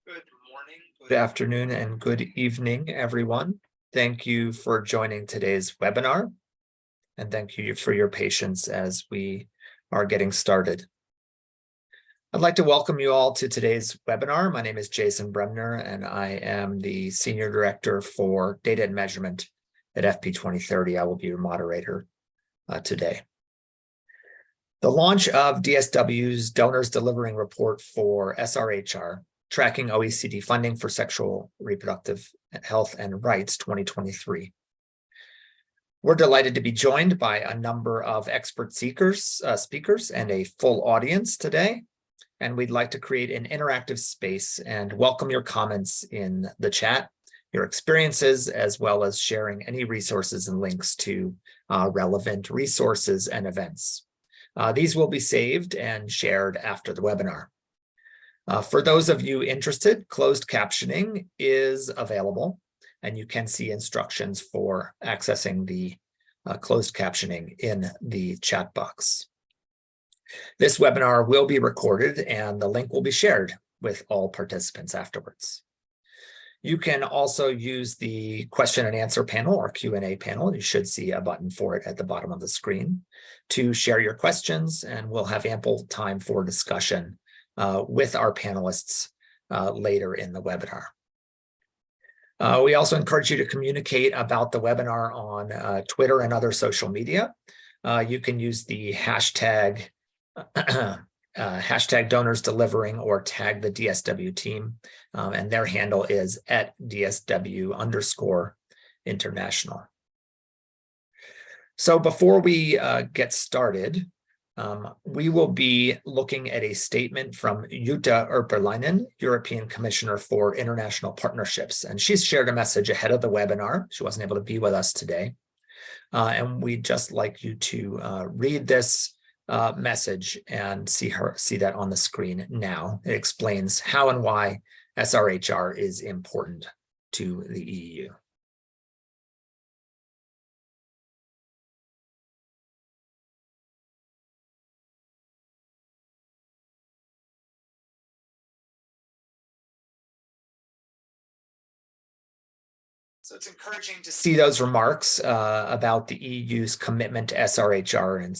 Good morning, good afternoon, and good evening, everyone. Thank you for joining today's webinar, and thank you for your patience as we are getting started. I'd like to welcome you all to today's webinar. My name is Jason Bremner, and I am the Senior Director for Data and Measurement at FP 2030. I will be your moderator today. The launch of DSW's Donors Delivering Report for SRHR, Tracking OECD Funding for Sexual Reproductive Health and Rights 2023. We're delighted to be joined by a number of expert speakers and a full audience today. And we'd like to create an interactive space and welcome your comments in the chat, your experiences, as well as sharing any resources and links to relevant resources and events. These will be saved and shared after the webinar. For those of you interested, closed captioning is available, and you can see instructions for accessing the closed captioning in the chat box. This webinar will be recorded, and the link will be shared with all participants afterwards. You can also use the question and answer panel or Q&A panel. You should see a button for it at the bottom of the screen to share your questions, and we'll have ample time for discussion with our panelists later in the webinar. We also encourage you to communicate about the webinar on Twitter and other social media. You can use the hashtag donors delivering or tag the DSW team, and their handle is @DSW_international. So before we get started, we will be looking at a statement from Jutta Urpilainen, European Commissioner for International Partnerships, and she's shared a message ahead of the webinar. She wasn't able to be with us today, and we'd just like you to read this message and see that on the screen now. It explains how and why SRHR is important to the EU. So it's encouraging to see those remarks about the EU's commitment to SRHR and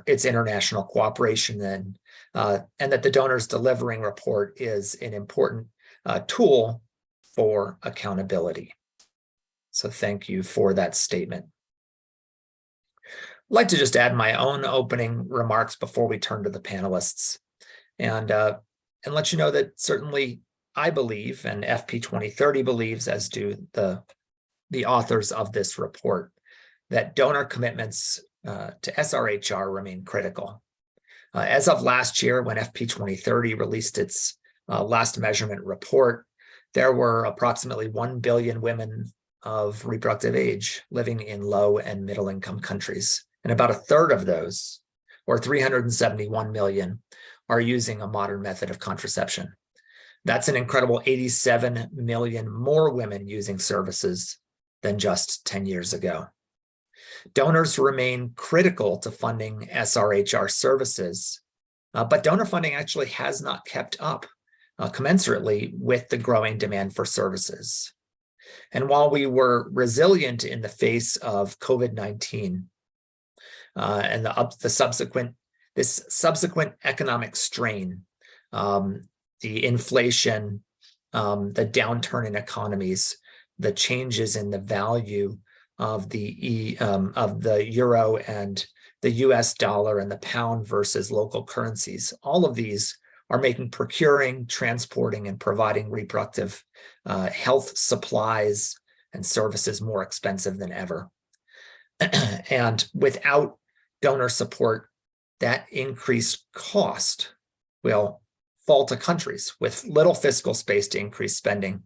its international cooperation, and that the Donors Delivering Report is an important tool for accountability. So thank you for that statement. I'd like to just add my own opening remarks before we turn to the panelists, and let you know that certainly I believe, and FP 2030 believes, as do the authors of this report, that donor commitments to SRHR remain critical. As of last year, when FP 2030 released its last measurement report, there were approximately 1 billion women of reproductive age living in low and middle income countries. And about a third of those, or 371 million, are using a modern method of contraception. That's an incredible 87 million more women using services than just 10 years ago. Donors remain critical to funding SRHR services, but donor funding actually has not kept up commensurately with the growing demand for services. And while we were resilient in the face of COVID-19 and this subsequent economic strain, the inflation, the downturn in economies, the changes in the value of the euro and the US dollar and the pound versus local currencies, all of these are making procuring, transporting, and providing reproductive health supplies and services more expensive than ever. And without donor support, that increased cost will fall to countries with little fiscal space to increase spending.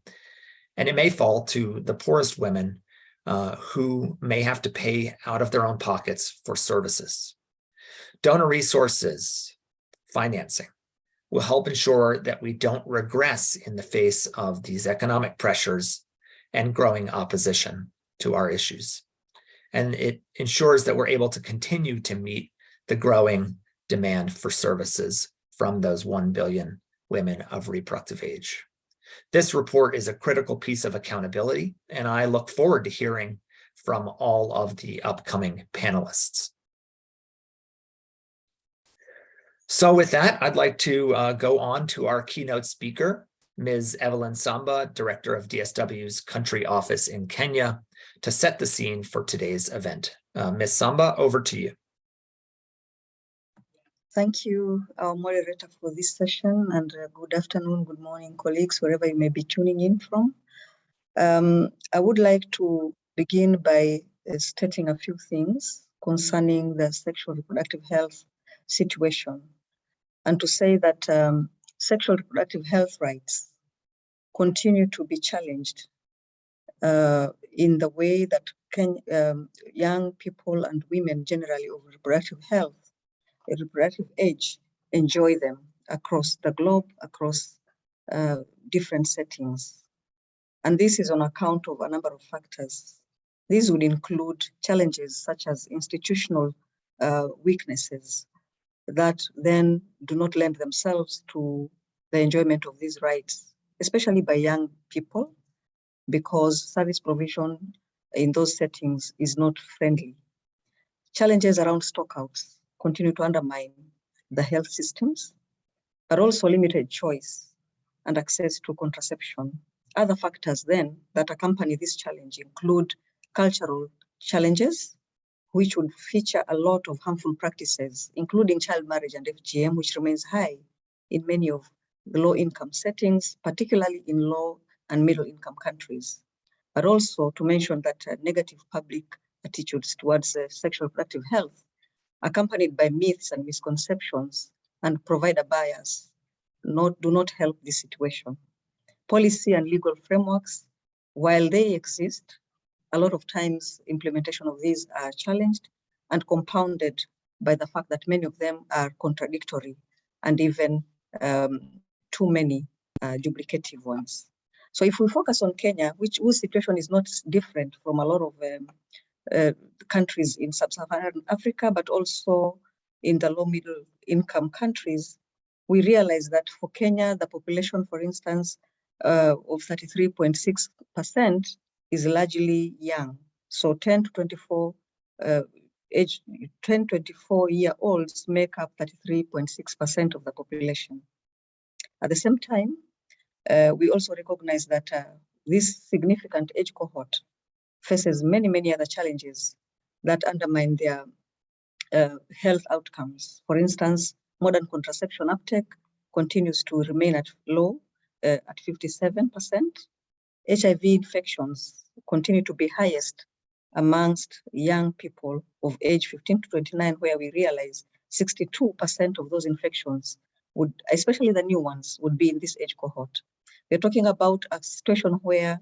And it may fall to the poorest women who may have to pay out of their own pockets for services. Donor resources, financing, will help ensure that we don't regress in the face of these economic pressures and growing opposition to our issues. And it ensures that we're able to continue to meet the growing demand for services from those 1 billion women of reproductive age. This report is a critical piece of accountability, and I look forward to hearing from all of the upcoming panelists. So with that, I'd like to go on to our keynote speaker, Ms. Evelyn Samba, Director of DSW's Country Office in Kenya, to set the scene for today's event. Ms. Samba, over to you. Thank you, our moderator, for this session, and good afternoon, good morning, colleagues, wherever you may be tuning in from. I would like to begin by stating a few things concerning the sexual reproductive health situation, and to say that sexual reproductive health rights continue to be challenged in the way that young people and women generally of reproductive age enjoy them across the globe, across different settings. And this is on account of a number of factors. These would include challenges such as institutional weaknesses that then do not lend themselves to the enjoyment of these rights, especially by young people, because service provision in those settings is not friendly. Challenges around stockouts continue to undermine the health systems, but also limited choice and access to contraception. Other factors then that accompany this challenge include cultural challenges, which would feature a lot of harmful practices, including child marriage and FGM, which remains high in many of the low-income settings, particularly in low and middle-income countries. But also to mention that negative public attitudes towards sexual reproductive health, accompanied by myths and misconceptions and provider bias, do not help this situation. Policy and legal frameworks, while they exist, a lot of times implementation of these are challenged and compounded by the fact that many of them are contradictory and even too many duplicative ones. So if we focus on Kenya, whose situation is not different from a lot of countries in sub-Saharan Africa, but also in the low-middle income countries, we realize that for Kenya, the population, for instance, of 33.6% is largely young. So 10 to 24 year olds make up 33.6% of the population. At the same time, we also recognize that this significant age cohort faces many other challenges that undermine their health outcomes. For instance, modern contraception uptake continues to remain at low, at 57%. HIV infections continue to be highest amongst young people of age 15 to 29, where we realize 62% of those infections would, especially the new ones, would be in this age cohort. We're talking about a situation where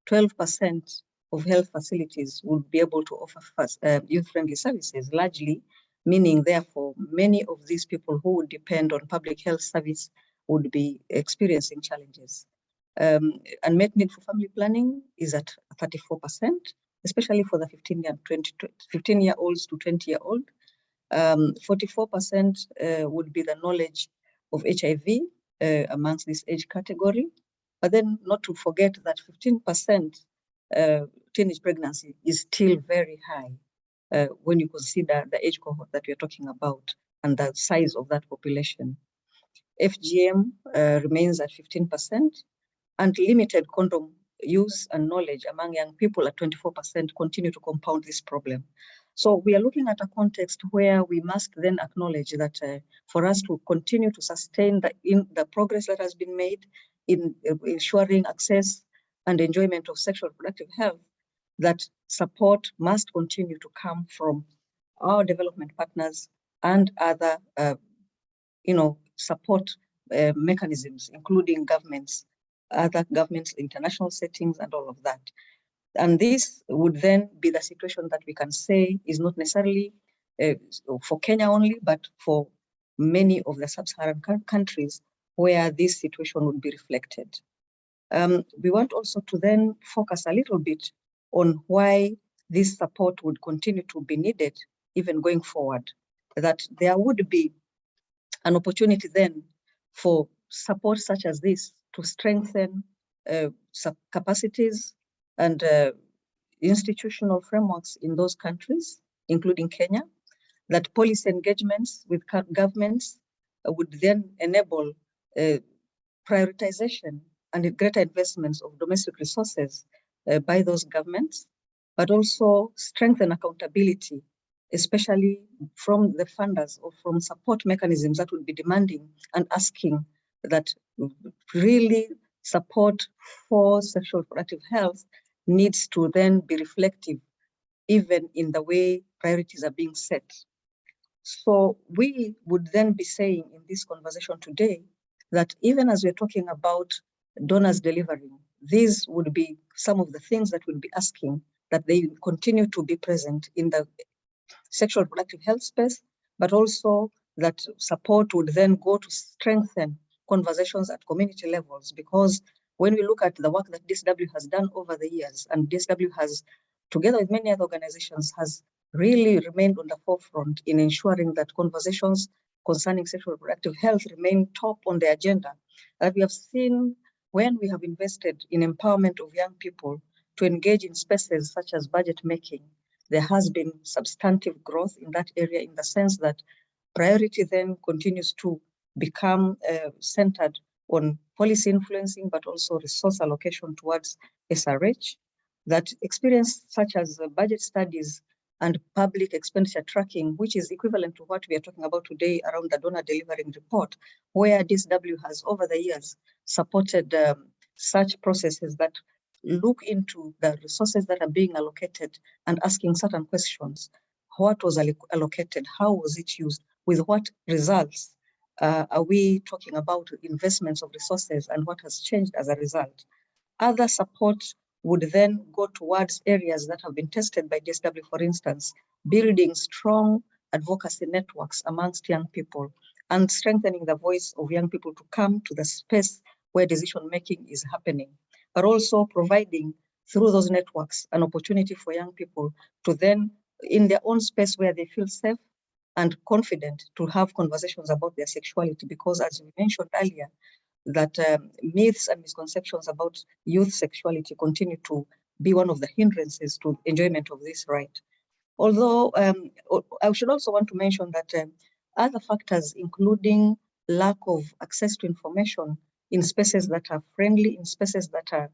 12% of health facilities would be able to offer youth-friendly services, largely meaning, therefore, many of these people who would depend on public health service would be experiencing challenges. Unmet need for family planning is at 34%, especially for the 15-year-olds to 20-year-old. 44% would be the knowledge of HIV amongst this age category. But then not to forget that 15% teenage pregnancy is still very high when you consider the age cohort that we're talking about and the size of that population. FGM remains at 15%, and limited condom use and knowledge among young people at 24% continue to compound this problem. So we are looking at a context where we must then acknowledge that for us to continue to sustain the progress that has been made in ensuring access and enjoyment of sexual reproductive health, that support must continue to come from our development partners and other support mechanisms, including other governments, international settings, and all of that. And this would then be the situation that we can say is not necessarily for Kenya only, but for many of the sub-Saharan countries where this situation would be reflected. We want also to then focus a little bit on why this support would continue to be needed even going forward, that there would be an opportunity then for support such as this to strengthen capacities and institutional frameworks in those countries, including Kenya, that policy engagements with governments would then enable prioritization and greater investments of domestic resources by those governments, but also strengthen accountability, especially from the funders or from support mechanisms that would be demanding and asking that really support for sexual reproductive health needs to then be reflective even in the way priorities are being set. So we would then be saying in this conversation today that even as we're talking about donors delivering, these would be some of the things that we'll be asking, that they continue to be present in the sexual reproductive health space, but also that support would then go to strengthen conversations at community levels. Because when we look at the work that DSW has done over the years, and DSW has, together with many other organizations, has really remained on the forefront in ensuring that conversations concerning sexual reproductive health remain top on the agenda. That we have seen when we have invested in empowerment of young people to engage in spaces such as budget making, there has been substantive growth in that area, in the sense that priority then continues to become centered on policy influencing, but also resource allocation towards SRH. That experience such as budget studies and public expenditure tracking, which is equivalent to what we are talking about today around the donor delivering report, where DSW has over the years supported such processes that look into the resources that are being allocated and asking certain questions. What was allocated? How was it used? With what results? Are we talking about investments of resources, and what has changed as a result? Other support would then go towards areas that have been tested by DSW, for instance, building strong advocacy networks amongst young people and strengthening the voice of young people to come to the space where decision-making is happening, but also providing through those networks an opportunity for young people to then, in their own space where they feel safe and confident, to have conversations about their sexuality. Because as we mentioned earlier, that myths and misconceptions about youth sexuality continue to be one of the hindrances to enjoyment of this right. Although I should also want to mention that other factors, including lack of access to information in spaces that are friendly, in spaces that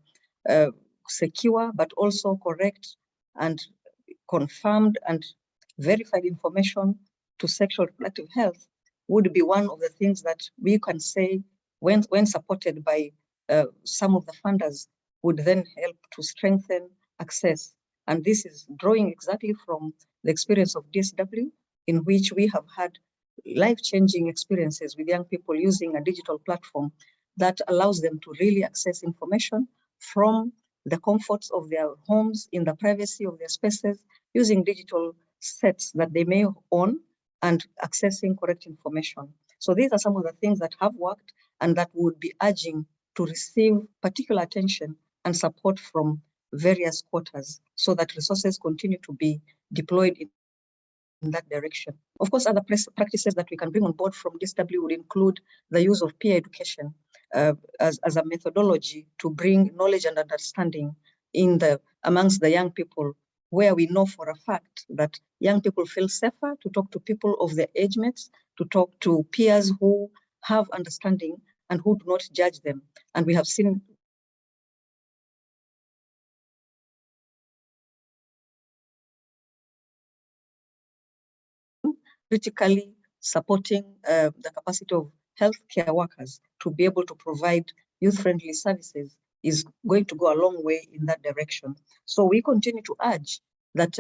are secure, but also correct and confirmed and verified information to sexual reproductive health, would be one of the things that we can say, when supported by some of the funders, would then help to strengthen access. And this is drawing exactly from the experience of DSW, in which we have had life-changing experiences with young people using a digital platform that allows them to really access information from the comforts of their homes, in the privacy of their spaces, using digital sets that they may own and accessing correct information. So these are some of the things that have worked and that would be urging to receive particular attention and support from various quarters, so that resources continue to be deployed in that direction. Of course, other practices that we can bring on board from DSW would include the use of peer education as a methodology to bring knowledge and understanding amongst the young people, where we know for a fact that young people feel safer to talk to people of their age mates, to talk to peers who have understanding and who do not judge them. And we have seen critically supporting the capacity of healthcare workers to be able to provide youth-friendly services is going to go a long way in that direction. So we continue to urge that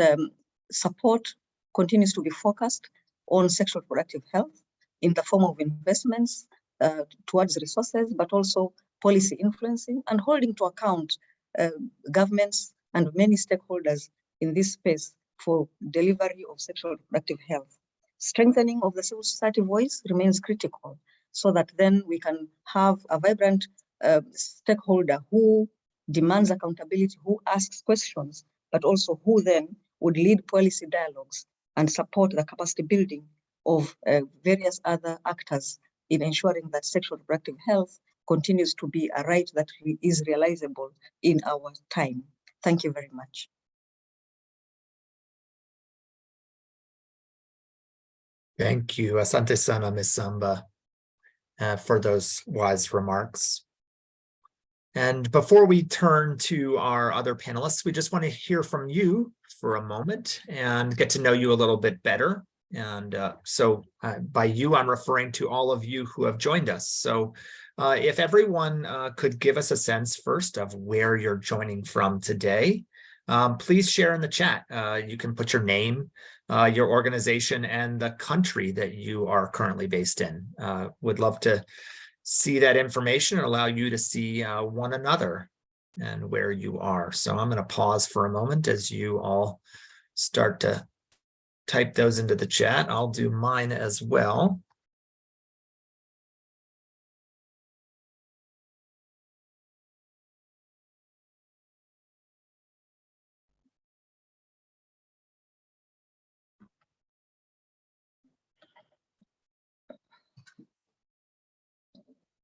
support continues to be focused on sexual reproductive health in the form of investments towards resources, but also policy influencing and holding to account governments and many stakeholders in this space for delivery of sexual reproductive health. Strengthening of the civil society voice remains critical, so that then we can have a vibrant stakeholder who demands accountability, who asks questions, but also who then would lead policy dialogues and support the capacity building of various other actors in ensuring that sexual reproductive health continues to be a right that is realizable in our time. Thank you very much. Thank you, Asante sana, Ms. Samba, for those wise remarks. And before we turn to our other panelists, we just want to hear from you for a moment and get to know you a little bit better. And so by you, I'm referring to all of you who have joined us. So if everyone could give us a sense first of where you're joining from today, please share in the chat. You can put your name, your organization, and the country that you are currently based in. Would love to see that information and allow you to see one another and where you are. So I'm going to pause for a moment as you all start to type those into the chat. I'll do mine as well.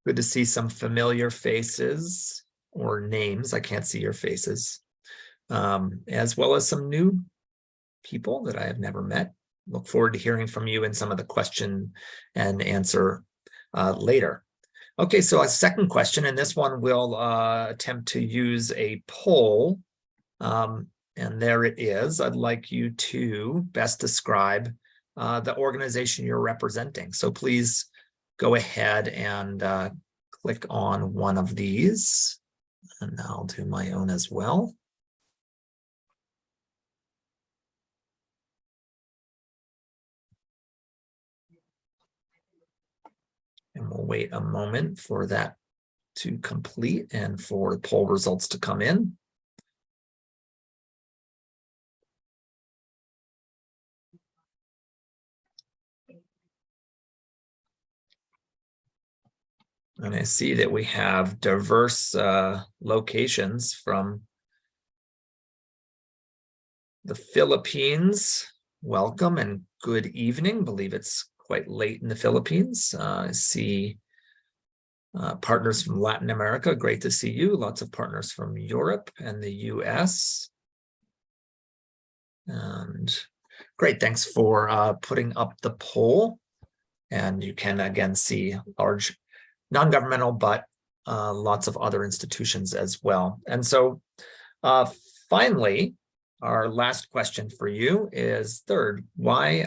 Good to see some familiar faces or names. I can't see your faces, as well as some new people that I have never met. Look forward to hearing from you in some of the question and answer later. Okay, so a second question, and this one will attempt to use a poll. And there it is. I'd like you to best describe the organization you're representing. So please go ahead and click on one of these, and I'll do my own as well. And we'll wait a moment for that to complete and for the poll results to come in. And I see that we have diverse locations from the Philippines. Welcome and good evening. I believe it's quite late in the Philippines. I see partners from Latin America. Great to see you. Lots of partners from Europe and the US. And great, thanks for putting up the poll. And you can again see large non-governmental, but lots of other institutions as well. And so finally, our last question for you is third, why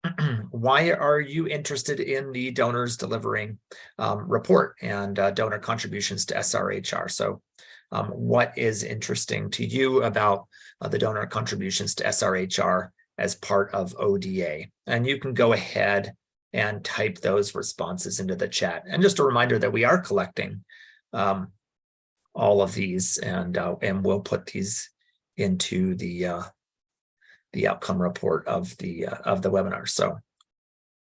are you interested in the donors delivering report and donor contributions to SRHR? So what is interesting to you about the donor contributions to SRHR as part of ODA? And you can go ahead and type those responses into the chat. And just a reminder that we are collecting all of these, and we'll put these into the outcome report of the webinar. So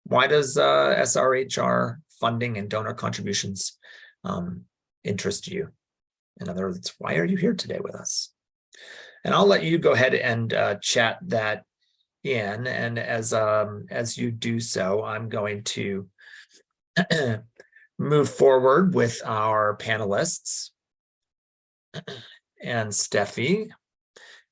why does SRHR funding and donor contributions interest you? In other words, why are you here today with us? And I'll let you go ahead and chat that in, and as you do so, I'm going to move forward with our panelists. And Steffie,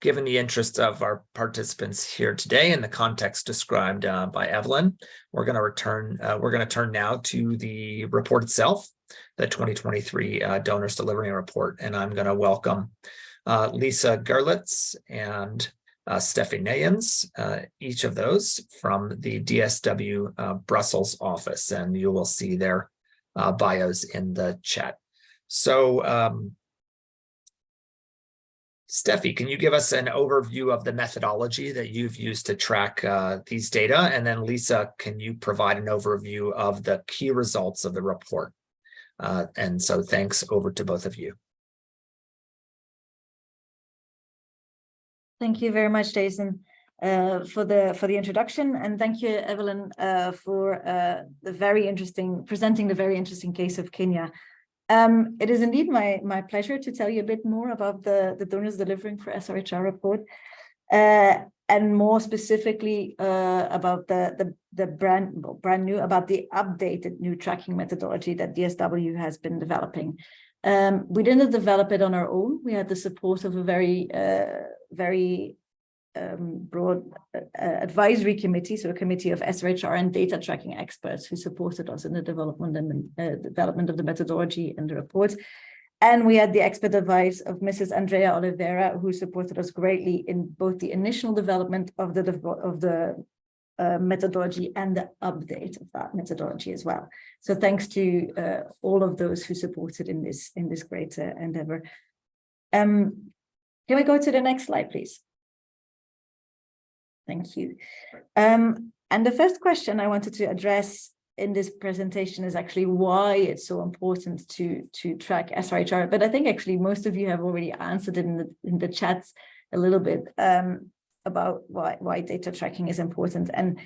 given the interest of our participants here today in the context described by Evelyn, we're going to turn now to the report itself, the 2023 Donors Delivering Report, and I'm going to welcome Lisa Goerlitz and Steffie Neyens, each of those from the DSW Brussels office, and you will see their bios in the chat. So Steffie, can you give us an overview of the methodology that you've used to track these data? And then Lisa, can you provide an overview of the key results of the report? And so thanks, over to both of you. Thank you very much, Jason, for the introduction, and thank you, Evelyn, for presenting the very interesting case of Kenya. It is indeed my pleasure to tell you a bit more about the Donors Delivering for SRHR report. and more specifically about the brand new, about the updated new tracking methodology that DSW has been developing. We didn't develop it on our own. We had the support of a very broad advisory committee, so a committee of SRHR and data tracking experts who supported us in the development of the methodology and the report. And we had the expert advice of Mrs. Andrea Oliveira, who supported us greatly in both the initial development of the methodology and the update of that methodology as well. So thanks to all of those who supported in this great endeavor. Can we go to the next slide, please? Thank you. And the first question I wanted to address in this presentation is actually why it's so important to track SRHR. But I think actually most of you have already answered in the chats a little bit about why data tracking is important. And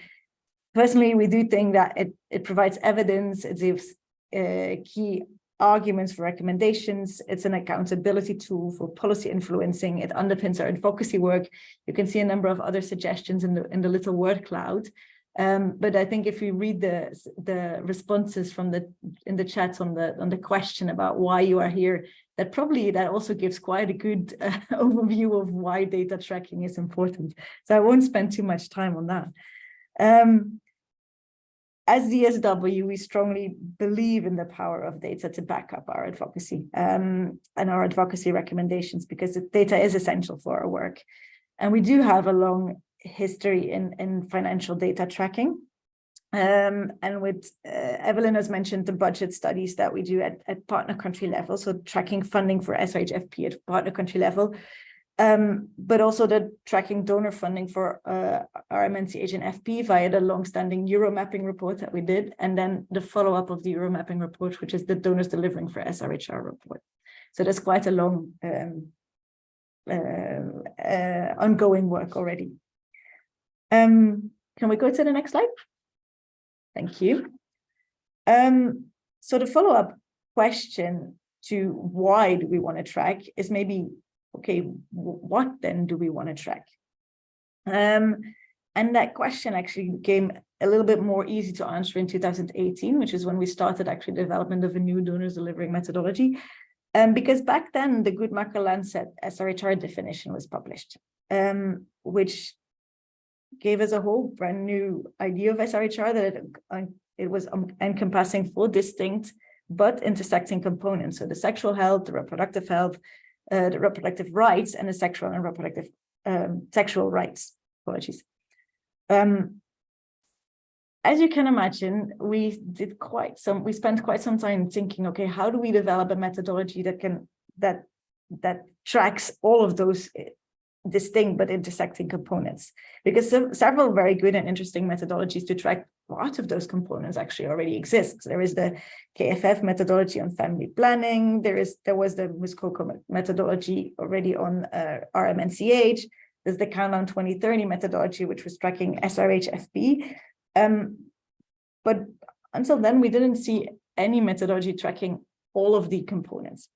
personally, we do think that it provides evidence, it gives key arguments for recommendations. It's an accountability tool for policy influencing. It underpins our advocacy work. You can see a number of other suggestions in the little word cloud. But I think if you read the responses in the chats on the question about why you are here, that also gives quite a good overview of why data tracking is important. So I won't spend too much time on that. As DSW, we strongly believe in the power of data to back up our advocacy and our advocacy recommendations, because data is essential for our work. And we do have a long history in financial data tracking. And with Evelyn has mentioned the budget studies that we do at partner country level, so tracking funding for SRHFP at partner country level, but also the tracking donor funding for RMNCH and FP via the long-standing Euro mapping report that we did, and then the follow-up of the Euro mapping report, which is the donors delivering for SRHR report. So there's quite a long ongoing work already. Can we go to the next slide? Thank you. So the follow-up question to why do we want to track is maybe, okay, what then do we want to track? And that question actually became a little bit more easy to answer in 2018, which is when we started actually the development of a new donors delivering methodology. Because back then the Guttmacher Lancet SRHR definition was published, which gave us a whole brand new idea of SRHR, that it was encompassing 4 distinct but intersecting components. So the sexual health, the reproductive health, the reproductive rights, and the sexual and reproductive sexual rights. Apologies. As you can imagine, we spent quite some time thinking, okay, how do we develop a methodology that tracks all of those distinct but intersecting components? Because several very good and interesting methodologies to track part of those components actually already exist. There is the KFF methodology on family planning. There was the Muskoka methodology already on RMNCH. There's the Countdown 2030 methodology, which was tracking SRHFP. But until then, we didn't see any methodology tracking all of the components.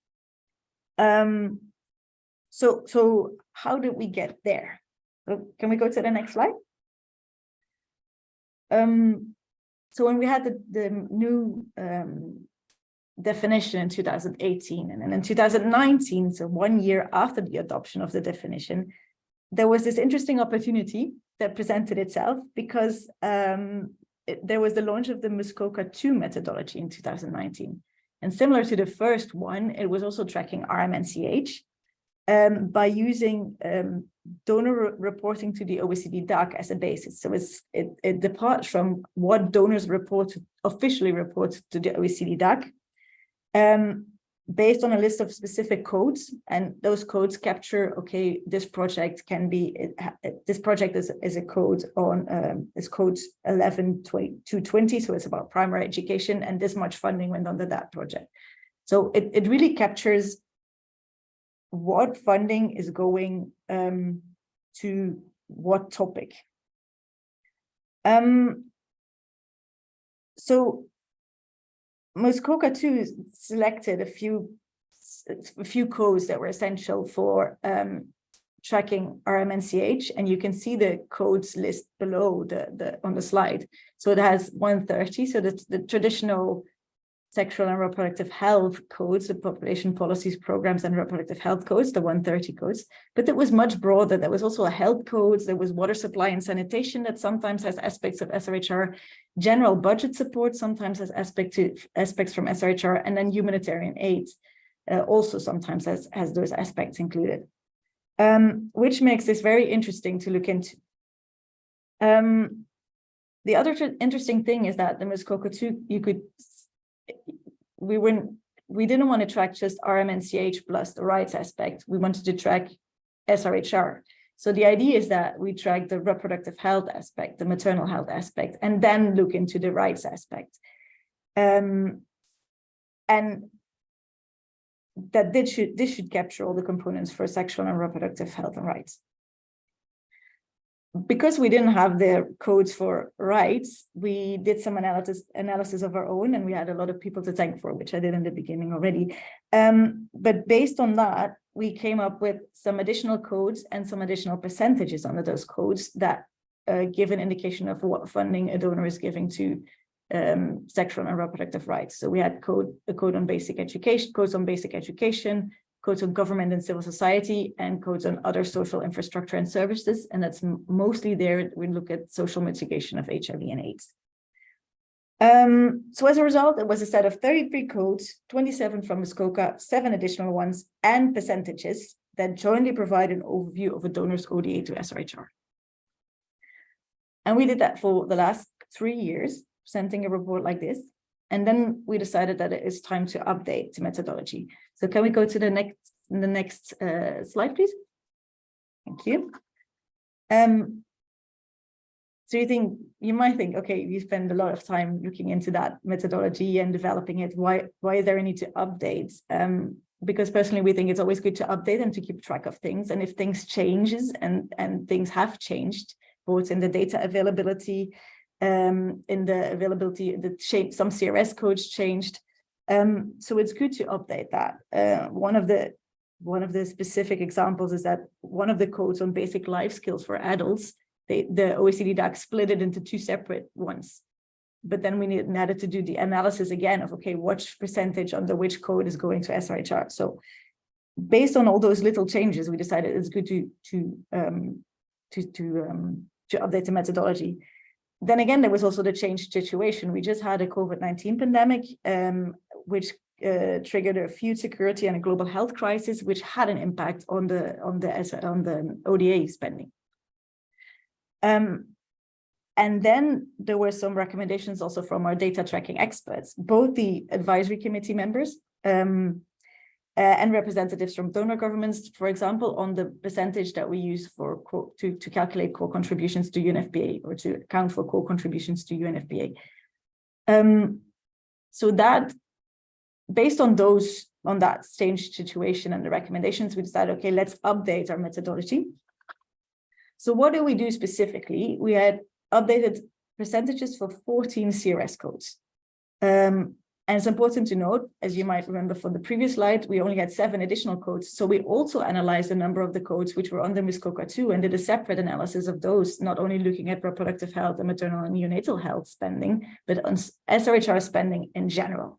So how did we get there? So can we go to the next slide? So when we had the new definition in 2018, and then in 2019, so 1 year after the adoption of the definition, there was this interesting opportunity that presented itself, because there was the launch of the Muskoka 2 methodology in 2019. And similar to the first one, it was also tracking RMNCH by using donor reporting to the OECD DAC as a basis. So it departs from what donors officially report to the OECD DAC, based on a list of specific codes, and those codes capture, okay, this project is a code on is code 11.220, so it's about primary education, and this much funding went under that project. So it really captures what funding is going to what topic. So Muskoka 2 selected a few codes that were essential for tracking RMNCH, and you can see the codes list below on the slide. So it has 130, so that's the traditional sexual and reproductive health codes, the population policies, programs, and reproductive health codes, the 130 codes. But it was much broader. There was also a health codes, there was water supply and sanitation that sometimes has aspects of SRHR, general budget support sometimes has aspects from SRHR, and then humanitarian aid also sometimes has those aspects included, which makes this very interesting to look into. The other interesting thing is that the Muskoka 2, we didn't want to track just RMNCH plus the rights aspect. We wanted to track SRHR. So the idea is that we track the reproductive health aspect, the maternal health aspect, and then look into the rights aspect. And that this should capture all the components for sexual and reproductive health and rights. Because we didn't have the codes for rights, we did some analysis of our own, and we had a lot of people to thank for, which I did in the beginning already. But based on that, we came up with some additional codes and some additional percentages under those codes that give an indication of what funding a donor is giving to sexual and reproductive rights. So we had a code on basic education, codes on basic education, codes on government and civil society, and codes on other social infrastructure and services. And that's mostly there. We look at social mitigation of HIV and AIDS. So as a result, it was a set of 33 codes, 27 from Muskoka, 7 additional ones, and percentages that jointly provide an overview of a donor's ODA to SRHR. And we did that for the last 3 years, presenting a report like this. And then we decided that it is time to update the methodology. So can we go to the next slide, please? Thank you. So you might think, okay, you spend a lot of time looking into that methodology and developing it. Why is there a need to update? Because personally, we think it's always good to update and to keep track of things. And if things changes and things have changed, both in the data availability, in the availability, the shape, some CRS codes changed. So it's good to update that. One of the specific examples is that one of the codes on basic life skills for adults, the OECD DAC split it into 2 separate ones. But then we needed to do the analysis again of, okay, which percentage under which code is going to SRHR. So based on all those little changes, we decided it's good to update the methodology. Then again, there was also the changed situation. We just had a COVID-19 pandemic, which triggered a food security and a global health crisis, which had an impact on the ODA spending. And then there were some recommendations also from our data tracking experts, both the advisory committee members and representatives from donor governments, for example, on the percentage that we use for to calculate core contributions to UNFPA, or to account for core contributions to UNFPA. So that, based on that changed situation and the recommendations, we decided, okay, let's update our methodology. So what do we do specifically? We had updated percentages for 14 CRS codes. And it's important to note, as you might remember from the previous slide, we only had 7 additional codes. So we also analyzed a number of the codes which were under Muskoka 2 and did a separate analysis of those, not only looking at reproductive health and maternal and neonatal health spending, but on SRHR spending in general.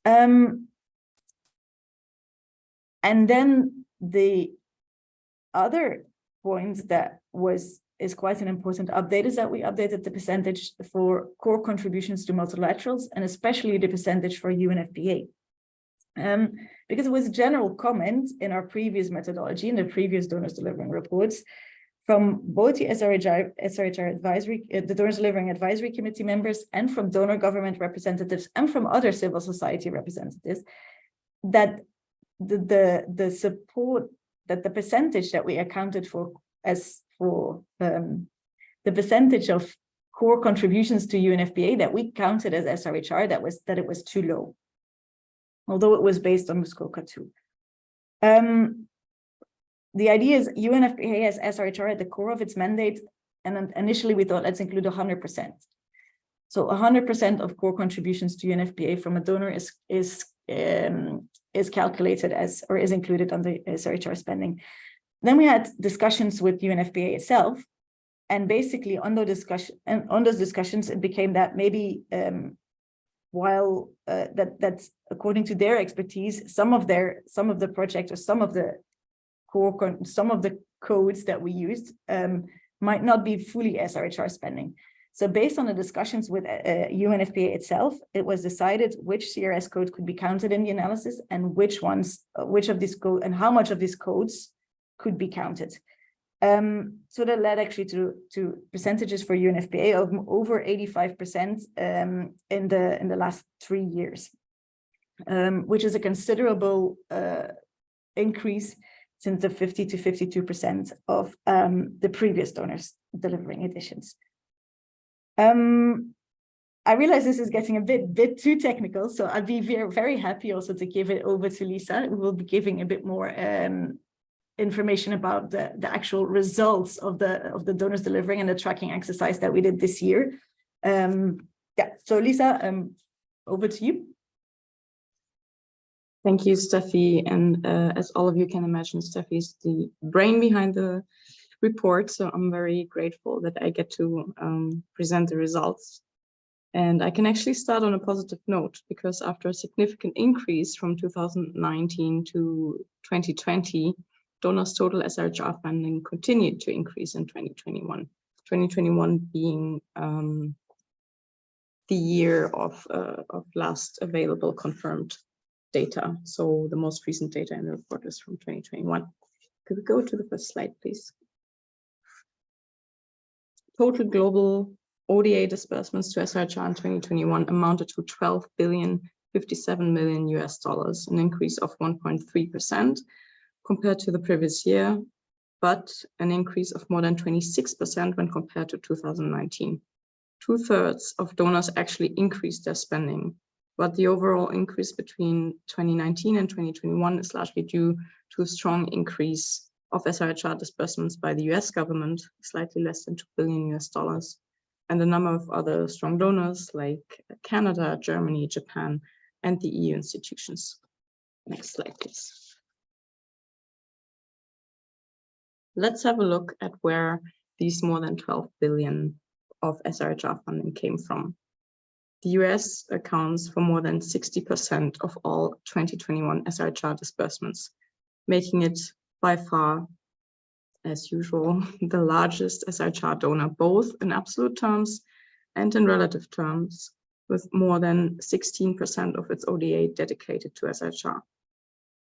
And then the other point that is quite an important update is that we updated the percentage for core contributions to multilaterals, and especially the percentage for UNFPA. Because it was a general comment in our previous methodology, in the previous donors delivering reports, from both the SRHR advisory, the donors delivering advisory committee members, and from donor government representatives, and from other civil society representatives, that the support, that the percentage that we accounted for as for the percentage of core contributions to UNFPA that we counted as SRHR, that it was too low, although it was based on Muskoka 2. The idea is UNFPA has SRHR at the core of its mandate, and initially we thought let's include 100%. So 100% of core contributions to UNFPA from a donor is calculated as, or is included under SRHR spending. Then we had discussions with UNFPA itself, and basically on those discussions, it became that maybe while that's according to their expertise, some of the project or some of the codes that we used might not be fully SRHR spending. So based on the discussions with UNFPA itself, it was decided which CRS code could be counted in the analysis and which of these codes and how much of these codes could be counted. So that led actually to percentages for UNFPA of over 85% in the last 3 years, which is a considerable increase since the 50 to 52% of the previous donors delivering additions. I realize this is getting a bit too technical, so I'd be very happy also to give it over to Lisa, who will be giving a bit more information about the actual results of the donors delivering and the tracking exercise that we did this year. Yeah, so Lisa, over to you. Thank you, Steffie. And as all of you can imagine, Steffie is the brain behind the report. So I'm very grateful that I get to present the results. And I can actually start on a positive note, because after a significant increase from 2019 to 2020, donors' total SRHR funding continued to increase in 2021. 2021 being the year of last available confirmed data. So the most recent data in the report is from 2021. Could we go to the first slide, please? Total global ODA disbursements to SRHR in 2021 amounted to $12.057 billion, an increase of 1.3% compared to the previous year, but an increase of more than 26% when compared to 2019. 2/3 of donors actually increased their spending, but the overall increase between 2019 and 2021 is largely due to a strong increase of SRHR disbursements by the US government, slightly less than $2 billion, and a number of other strong donors like Canada, Germany, Japan, and the EU institutions. Next slide, please. Let's have a look at where these more than 12 billion of SRHR funding came from. The US accounts for more than 60% of all 2021 SRHR disbursements, making it by far, as usual, the largest SRHR donor, both in absolute terms and in relative terms, with more than 16% of its ODA dedicated to SRHR.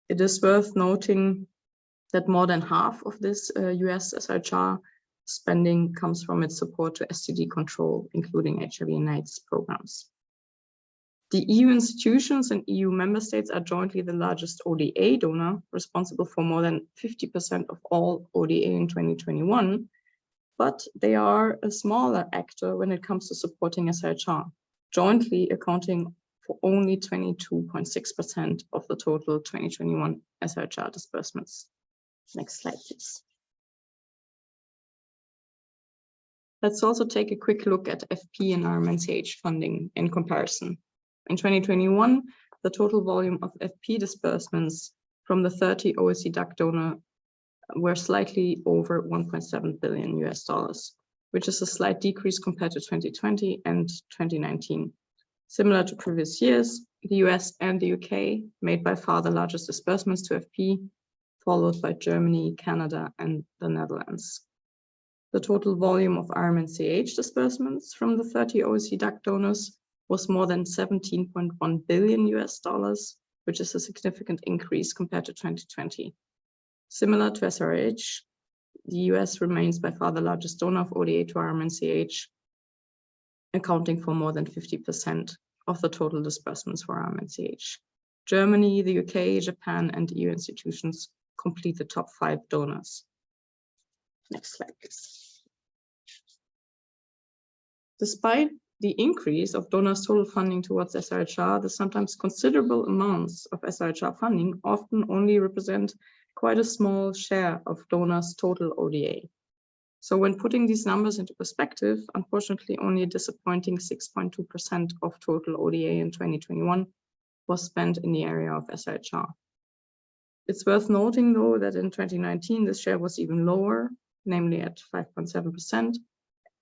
It is worth noting that more than half of this US SRHR spending comes from its support to STD control, including HIV and AIDS programs. The EU institutions and EU member states are jointly the largest ODA donor, responsible for more than 50% of all ODA in 2021, but they are a smaller actor when it comes to supporting SRHR, jointly accounting for only 22.6% of the total 2021 SRHR disbursements. Next slide, please. Let's also take a quick look at FP and RMNCH funding in comparison. In 2021, the total volume of FP disbursements from the 30 OECD DAC donor were slightly over $1.7 billion, which is a slight decrease compared to 2020 and 2019. Similar to previous years, the US and the UK made by far the largest disbursements to FP, followed by Germany, Canada, and the Netherlands. The total volume of RMNCH disbursements from the 30 OECD DAC donors was more than $17.1 billion, which is a significant increase compared to 2020. Similar to SRH, the US remains by far the largest donor of ODA to RMNCH, accounting for more than 50% of the total disbursements for RMNCH. Germany, the UK, Japan, and EU institutions complete the top 5 donors. Next slide, please. Despite the increase of donors' total funding towards SRHR, the sometimes considerable amounts of SRHR funding often only represent quite a small share of donors' total ODA. So when putting these numbers into perspective, unfortunately, only a disappointing 6.2% of total ODA in 2021 was spent in the area of SRHR. It's worth noting, though, that in 2019, this share was even lower, namely at 5.7%,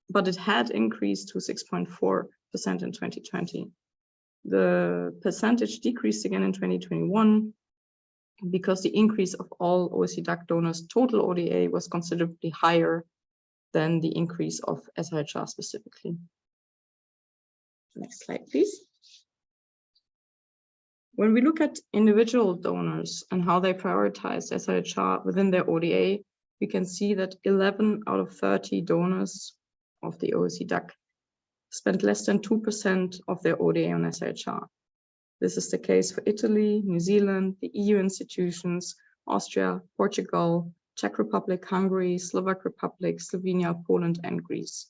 but it had increased to 6.4% in 2020. The percentage decreased again in 2021 because the increase of all OECD DAC donors' total ODA was considerably higher than the increase of SRHR specifically. Next slide, please. When we look at individual donors and how they prioritize SRHR within their ODA, we can see that 11 out of 30 donors of the OECD DAC spent less than 2% of their ODA on SRHR. This is the case for Italy, New Zealand, the EU institutions, Austria, Portugal, Czech Republic, Hungary, Slovak Republic, Slovenia, Poland, and Greece.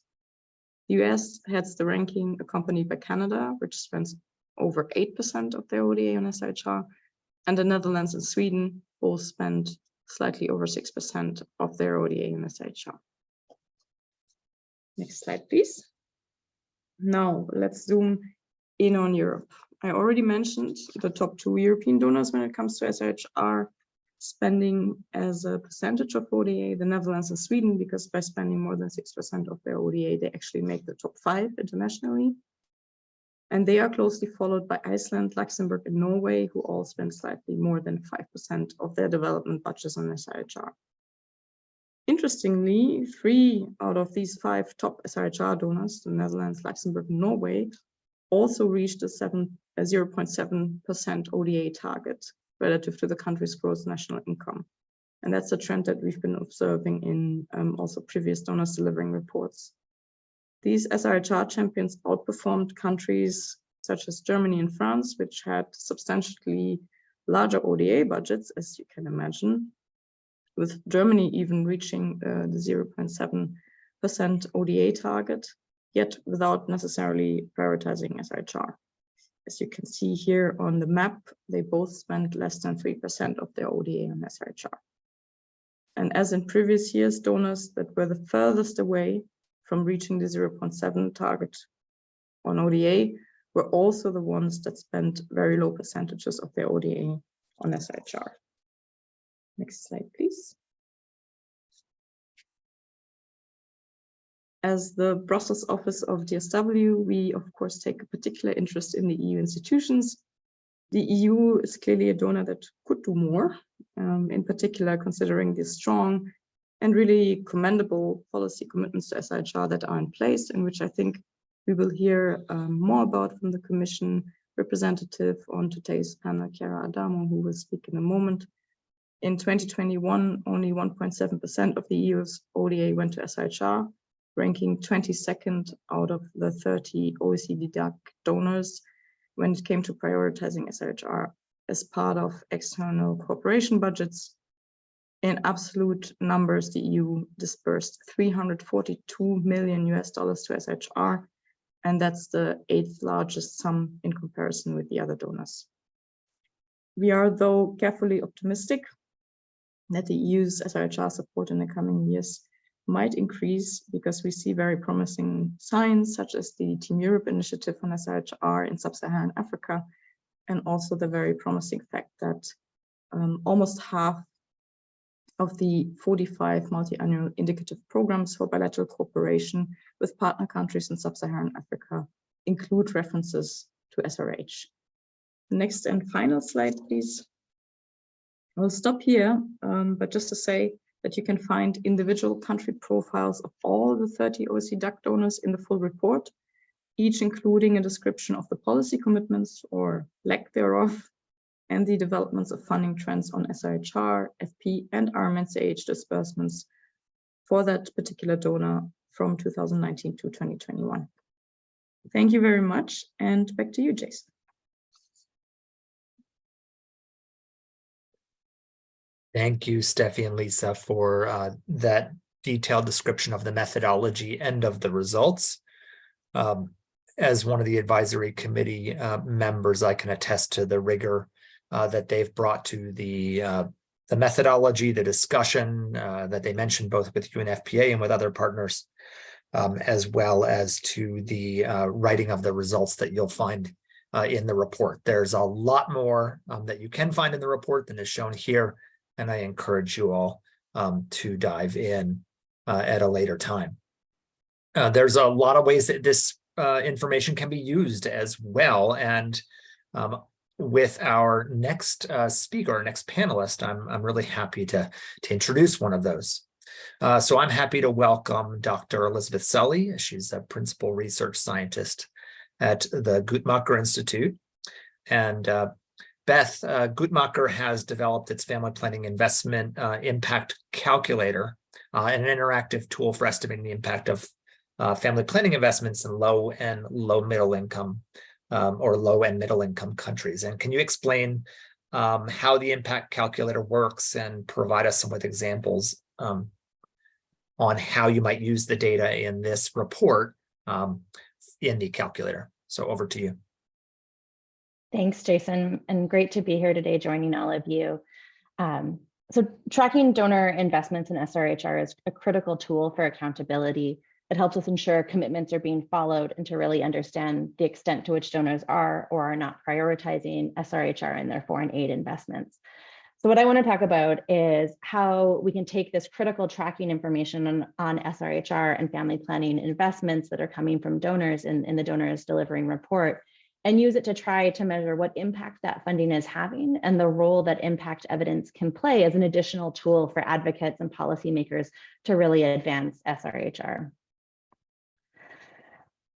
The US heads the ranking, accompanied by Canada, which spends over 8% of their ODA on SRHR, and the Netherlands and Sweden both spend slightly over 6% of their ODA on SRHR. Next slide, please. Now let's zoom in on Europe. I already mentioned the top 2 European donors when it comes to SRHR spending as a percentage of ODA, the Netherlands and Sweden, because by spending more than 6% of their ODA, they actually make the top 5 internationally. And they are closely followed by Iceland, Luxembourg, and Norway, who all spend slightly more than 5% of their development budgets on SRHR. Interestingly, 3 out of these 5 top SRHR donors, the Netherlands, Luxembourg, and Norway, also reached a 0.7% ODA target relative to the country's gross national income. And that's a trend that we've been observing in also previous donors delivering reports. These SRHR champions outperformed countries such as Germany and France, which had substantially larger ODA budgets, as you can imagine, with Germany even reaching the 0.7% ODA target, yet without necessarily prioritizing SRHR. As you can see here on the map, they both spent less than 3% of their ODA on SRHR. And as in previous years, donors that were the furthest away from reaching the 0.7 target on ODA were also the ones that spent very low percentages of their ODA on SRHR. Next slide, please. As the Brussels office of DSW, we of course take a particular interest in the EU institutions. The EU is clearly a donor that could do more, in particular considering the strong and really commendable policy commitments to SRHR that are in place, and which I think we will hear more about from the Commission representative on today's panel, Chiara Adamo, who will speak in a moment. In 2021, only 1.7% of the EU's ODA went to SRHR, ranking 22nd out of the 30 OECD DAC donors when it came to prioritizing SRHR as part of external cooperation budgets. In absolute numbers, the EU dispersed $342 million to SRHR, and that's the 8th largest sum in comparison with the other donors. We are, though, carefully optimistic that the EU's SRHR support in the coming years might increase because we see very promising signs such as the Team Europe initiative on SRHR in sub-Saharan Africa, and also the very promising fact that almost half of the 45 multi-annual indicative programs for bilateral cooperation with partner countries in sub-Saharan Africa include references to SRH. Next and final slide, please. I'll stop here, but just to say that you can find individual country profiles of all the 30 OECD DAC donors in the full report, each including a description of the policy commitments or lack thereof, and the developments of funding trends on SRHR, FP, and RMNCH disbursements for that particular donor from 2019 to 2021. Thank you very much, and back to you, Jason. Thank you, Steffi and Lisa, for that detailed description of the methodology and of the results. As one of the advisory committee members, I can attest to the rigor that they've brought to the methodology, the discussion that they mentioned both with UNFPA and with other partners, as well as to the writing of the results that you'll find in the report. There's a lot more that you can find in the report than is shown here, and I encourage you all to dive in at a later time. There's a lot of ways that this information can be used as well, and with our next speaker, our next panelist, I'm really happy to introduce one of those. So I'm happy to welcome Dr. Elizabeth Sully. She's a principal research scientist at the Guttmacher Institute. And Beth, Guttmacher has developed its family planning investment impact calculator, an interactive tool for estimating the impact of family planning investments in low and middle income or low and middle income countries. And can you explain how the impact calculator works and provide us some with examples on how you might use the data in this report in the calculator? So over to you. Thanks, Jason, and great to be here today joining all of you. So tracking donor investments in SRHR is a critical tool for accountability. It helps us ensure commitments are being followed and to really understand the extent to which donors are or are not prioritizing SRHR in their foreign aid investments. So what I want to talk about is how we can take this critical tracking information on SRHR and family planning investments that are coming from donors in the donors delivering report and use it to try to measure what impact that funding is having and the role that impact evidence can play as an additional tool for advocates and policymakers to really advance SRHR.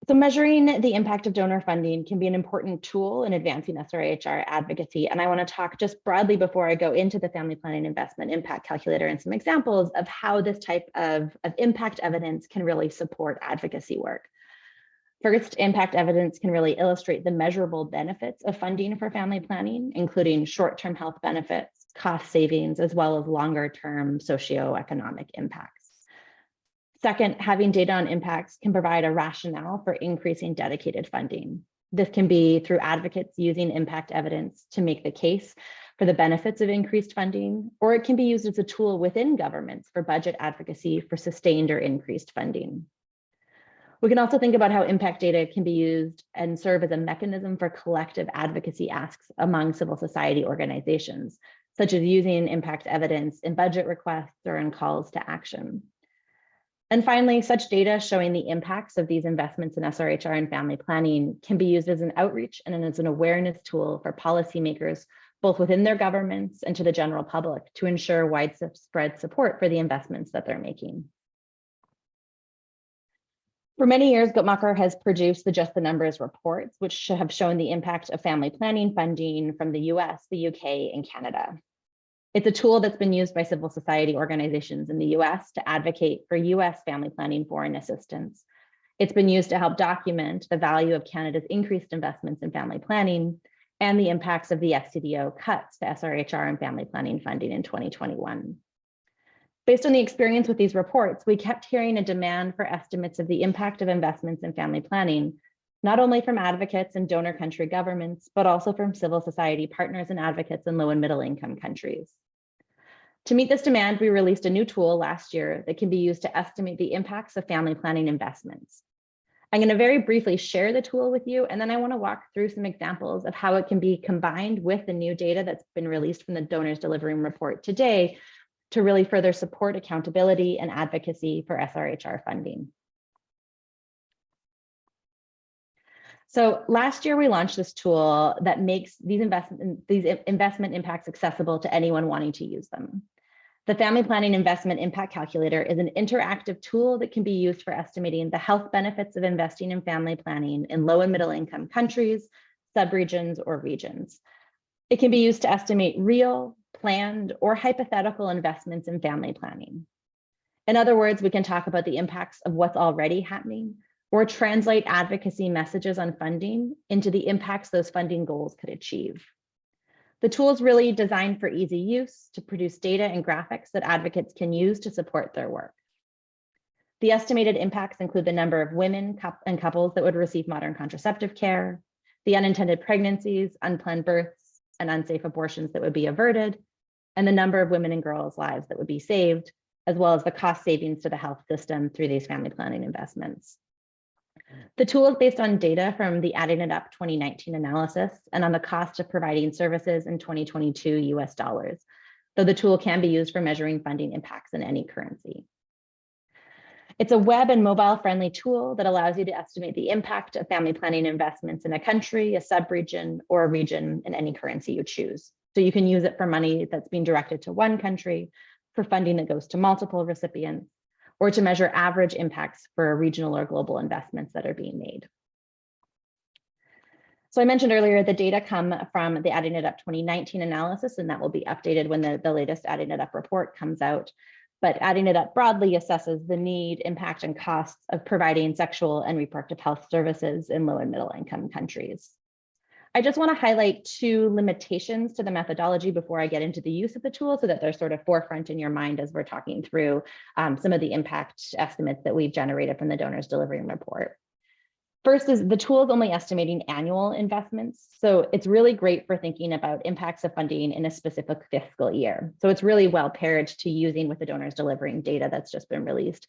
So measuring the impact of donor funding can be an important tool in advancing SRHR advocacy. And I want to talk just broadly before I go into the family planning investment impact calculator and some examples of how this type of impact evidence can really support advocacy work. First, impact evidence can really illustrate the measurable benefits of funding for family planning, including short-term health benefits, cost savings, as well as longer-term socioeconomic impacts. Second, having data on impacts can provide a rationale for increasing dedicated funding. This can be through advocates using impact evidence to make the case for the benefits of increased funding, or it can be used as a tool within governments for budget advocacy for sustained or increased funding. We can also think about how impact data can be used and serve as a mechanism for collective advocacy asks among civil society organizations, such as using impact evidence in budget requests or in calls to action. And finally, such data showing the impacts of these investments in SRHR and family planning can be used as an outreach and as an awareness tool for policymakers, both within their governments and to the general public, to ensure widespread support for the investments that they're making. For many years, Guttmacher has produced the Just the Numbers reports, which have shown the impact of family planning funding from the US, the UK, and Canada. It's a tool that's been used by civil society organizations in the US to advocate for US family planning foreign assistance. It's been used to help document the value of Canada's increased investments in family planning and the impacts of the FCDO cuts to SRHR and family planning funding in 2021. Based on the experience with these reports, we kept hearing a demand for estimates of the impact of investments in family planning, not only from advocates and donor country governments, but also from civil society partners and advocates in low and middle income countries. To meet this demand, we released a new tool last year that can be used to estimate the impacts of family planning investments. I'm going to very briefly share the tool with you, and then I want to walk through some examples of how it can be combined with the new data that's been released from the Donors Delivering Report today to really further support accountability and advocacy for SRHR funding. So last year, we launched this tool that makes these investment impacts accessible to anyone wanting to use them. The Family Planning Investment Impact Calculator is an interactive tool that can be used for estimating the health benefits of investing in family planning in low and middle income countries, subregions, or regions. It can be used to estimate real, planned, or hypothetical investments in family planning. In other words, we can talk about the impacts of what's already happening or translate advocacy messages on funding into the impacts those funding goals could achieve. The tool is really designed for easy use to produce data and graphics that advocates can use to support their work. The estimated impacts include the number of women and couples that would receive modern contraceptive care, the unintended pregnancies, unplanned births, and unsafe abortions that would be averted, and the number of women and girls' lives that would be saved, as well as the cost savings to the health system through these family planning investments. The tool is based on data from the Adding It Up 2019 analysis and on the cost of providing services in 2022 US dollars, though the tool can be used for measuring funding impacts in any currency. It's a web and mobile friendly tool that allows you to estimate the impact of family planning investments in a country, a sub-region, or a region in any currency you choose. So you can use it for money that's being directed to one country, for funding that goes to multiple recipients, or to measure average impacts for regional or global investments that are being made. So I mentioned earlier, the data come from the Adding It Up 2019 analysis, and that will be updated when the latest Adding It Up report comes out. But Adding It Up broadly assesses the need, impact, and costs of providing sexual and reproductive health services in low and middle income countries. I just want to highlight two limitations to the methodology before I get into the use of the tool, so that they're sort of forefront in your mind as we're talking through some of the impact estimates that we've generated from the donors delivering report. First is the tool is only estimating annual investments. So it's really great for thinking about impacts of funding in a specific fiscal year. So it's really well paired to using with the donors delivering data that's just been released.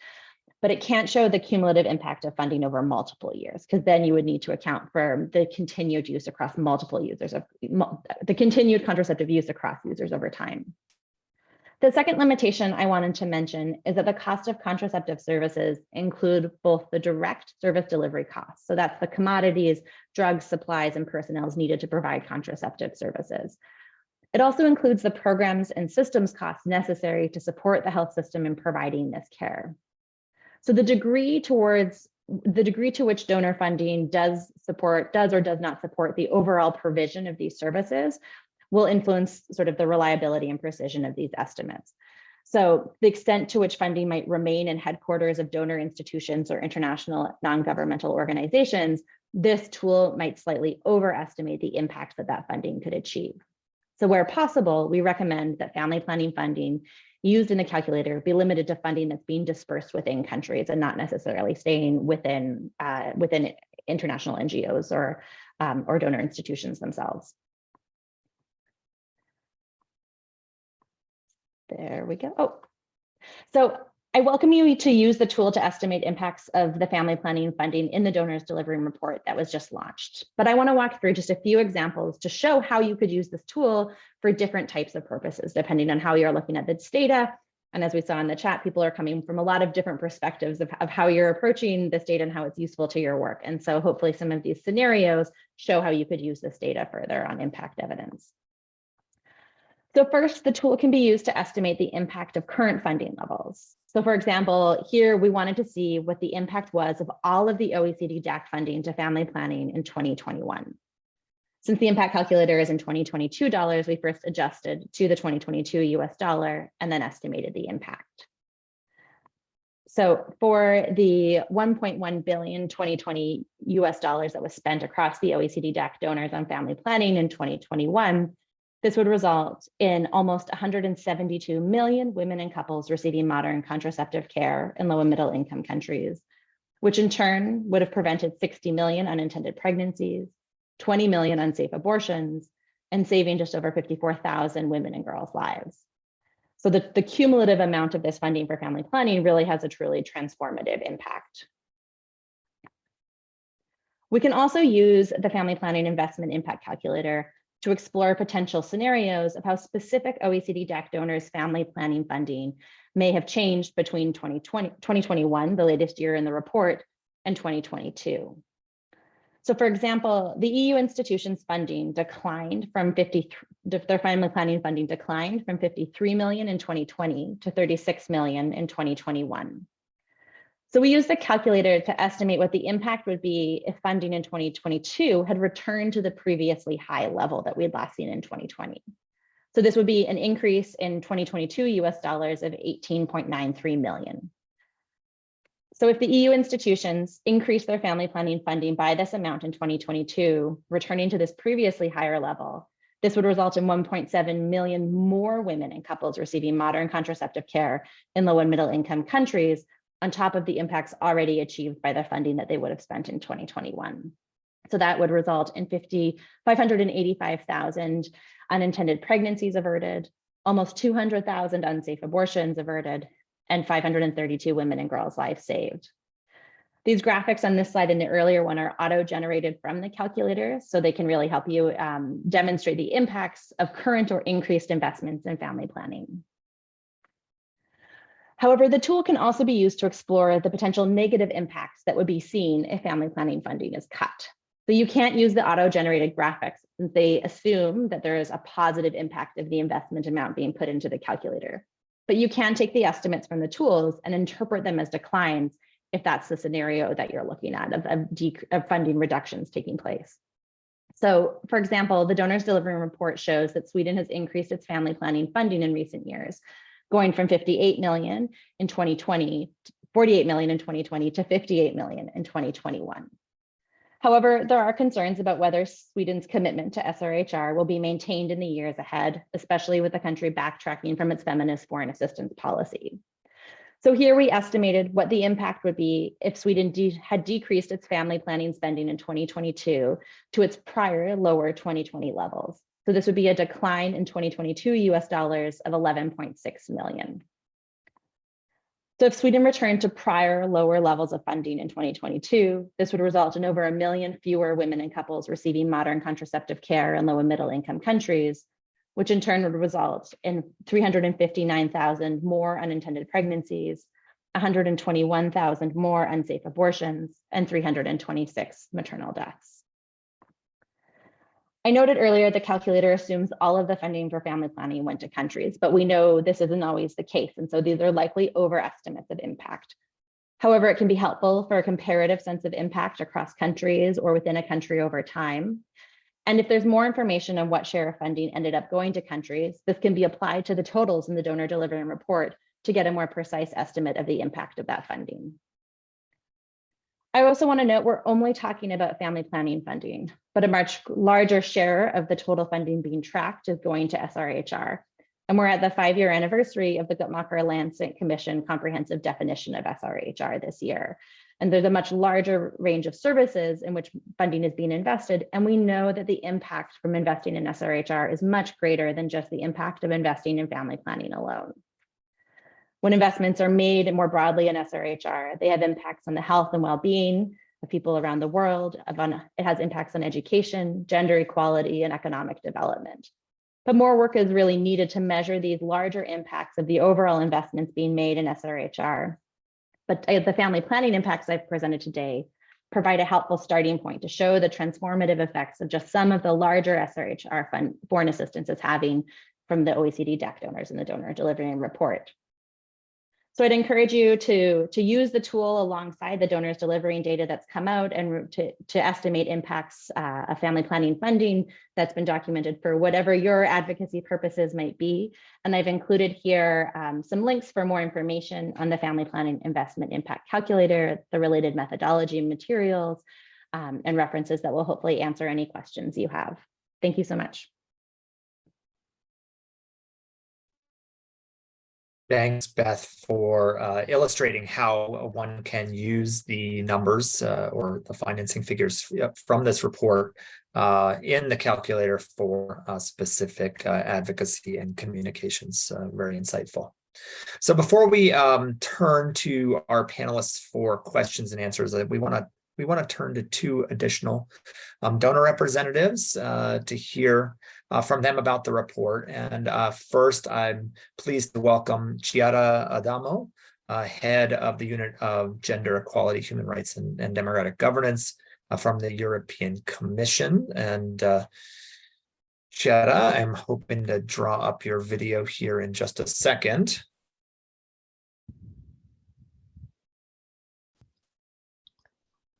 But it can't show the cumulative impact of funding over multiple years, because then you would need to account for the continued use across multiple users, of the continued contraceptive use across users over time. The second limitation I wanted to mention is that the cost of contraceptive services include both the direct service delivery costs. So that's the commodities, drugs, supplies, and personnel needed to provide contraceptive services. It also includes the programs and systems costs necessary to support the health system in providing this care. So the degree to which donor funding does or does not support the overall provision of these services will influence sort of the reliability and precision of these estimates. So the extent to which funding might remain in headquarters of donor institutions or international non-governmental organizations, this tool might slightly overestimate the impact that funding could achieve. So where possible, we recommend that family planning funding used in the calculator be limited to funding that's being dispersed within countries and not necessarily staying within international NGOs or donor institutions themselves. There we go. Oh, so I welcome you to use the tool to estimate impacts of the family planning funding in the donors delivering report that was just launched. But I want to walk through just a few examples to show how you could use this tool for different types of purposes, depending on how you're looking at this data. And as we saw in the chat, people are coming from a lot of different perspectives of how you're approaching this data and how it's useful to your work. And so hopefully some of these scenarios show how you could use this data further on impact evidence. So first, the tool can be used to estimate the impact of current funding levels. So for example, here we wanted to see what the impact was of all of the OECD DAC funding to family planning in 2021. Since the impact calculator is in 2022 dollars, we first adjusted to the 2022 US dollar and then estimated the impact. So for the 1.1 billion 2020 US dollars that was spent across the OECD DAC donors on family planning in 2021, this would result in almost 172 million women and couples receiving modern contraceptive care in low and middle income countries, which in turn would have prevented 60 million unintended pregnancies, 20 million unsafe abortions, and saving just over 54,000 women and girls' lives. So the cumulative amount of this funding for family planning really has a truly transformative impact. We can also use the family planning investment impact calculator to explore potential scenarios of how specific OECD DAC donors' family planning funding may have changed between 2021, the latest year in the report, and 2022. So for example, the EU institutions funding declined from their family planning funding declined from 53 million in 2020 to 36 million in 2021. So we used the calculator to estimate what the impact would be if funding in 2022 had returned to the previously high level that we had last seen in 2020. So this would be an increase in 2022 US dollars of 18.93 million. So if the EU institutions increased their family planning funding by this amount in 2022, returning to this previously higher level, this would result in 1.7 million more women and couples receiving modern contraceptive care in low and middle income countries, on top of the impacts already achieved by the funding that they would have spent in 2021. So that would result in 585,000 unintended pregnancies averted, almost 200,000 unsafe abortions averted, and 532 women and girls' lives saved. These graphics on this slide and the earlier one are auto-generated from the calculator, so they can really help you demonstrate the impacts of current or increased investments in family planning. However, the tool can also be used to explore the potential negative impacts that would be seen if family planning funding is cut. So you can't use the auto-generated graphics since they assume that there is a positive impact of the investment amount being put into the calculator. But you can take the estimates from the tools and interpret them as declines if that's the scenario that you're looking at of funding reductions taking place. So, for example, the Donors Delivering Report shows that Sweden has increased its family planning funding in recent years, going from 58 million in 2020, 48 million in 2020 to 58 million in 2021. However, there are concerns about whether Sweden's commitment to SRHR will be maintained in the years ahead, especially with the country backtracking from its feminist foreign assistance policy. So here we estimated what the impact would be if Sweden had decreased its family planning spending in 2022 to its prior lower 2020 levels. So this would be a decline in 2022 US dollars of 11.6 million. So if Sweden returned to prior lower levels of funding in 2022, this would result in over 1 million fewer women and couples receiving modern contraceptive care in low and middle income countries, which in turn would result in 359,000 more unintended pregnancies, 121,000 more unsafe abortions, and 326 maternal deaths. I noted earlier the calculator assumes all of the funding for family planning went to countries, but we know this isn't always the case, and so these are likely overestimates of impact. However, it can be helpful for a comparative sense of impact across countries or within a country over time. And if there's more information on what share of funding ended up going to countries, this can be applied to the totals in the Donor Delivering Report to get a more precise estimate of the impact of that funding. I also want to note we're only talking about family planning funding, but a much larger share of the total funding being tracked is going to SRHR. And we're at the 5-year anniversary of the Guttmacher Lancet Commission comprehensive definition of SRHR this year. And there's a much larger range of services in which funding is being invested. And we know that the impact from investing in SRHR is much greater than just the impact of investing in family planning alone. When investments are made more broadly in SRHR, they have impacts on the health and well-being of people around the world. It has impacts on education, gender equality, and economic development. But more work is really needed to measure these larger impacts of the overall investments being made in SRHR. But the family planning impacts I've presented today provide a helpful starting point to show the transformative effects of just some of the larger SRHR foreign assistance is having from the OECD DEC donors in the Donor Delivering Report. So I'd encourage you to use the tool alongside the donors delivering data that's come out and to estimate impacts of family planning funding that's been documented for whatever your advocacy purposes might be. And I've included here some links for more information on the Family Planning Investment Impact Calculator, the related methodology and materials, and references that will hopefully answer any questions you have. Thank you so much. Thanks, Beth, for illustrating how one can use the numbers or the financing figures from this report in the calculator for specific advocacy and communications. Very insightful. So before we turn to our panelists for questions and answers, we want to turn to 2 additional donor representatives to hear from them about the report. And first, I'm pleased to welcome Chiara Adamo, head of the Unit of Gender Equality, Human Rights, and Democratic Governance from the European Commission. And Chiara, I'm hoping to draw up your video here in just a second.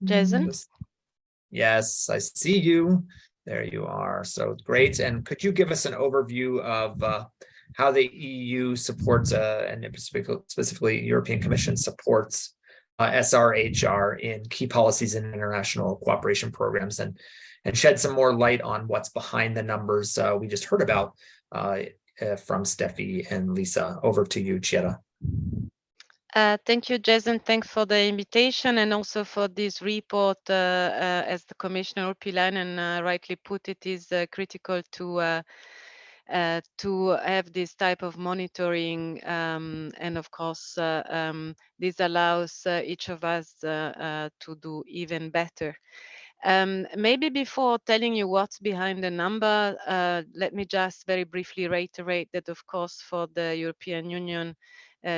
Jason? Yes, I see you. There you are. So great. And could you give us an overview of how the EU supports, and specifically European Commission supports SRHR in key policies and international cooperation programs, and shed some more light on what's behind the numbers we just heard about from Steffie and Lisa. Over to you, Chiara. Thank you, Jason. Thanks for the invitation and also for this report. As the Commissioner Pilainen rightly put it, is critical to to have this type of monitoring, and of course this allows each of us to do even better. Maybe before telling you what's behind the number, let me just very briefly reiterate that, of course, for the European Union,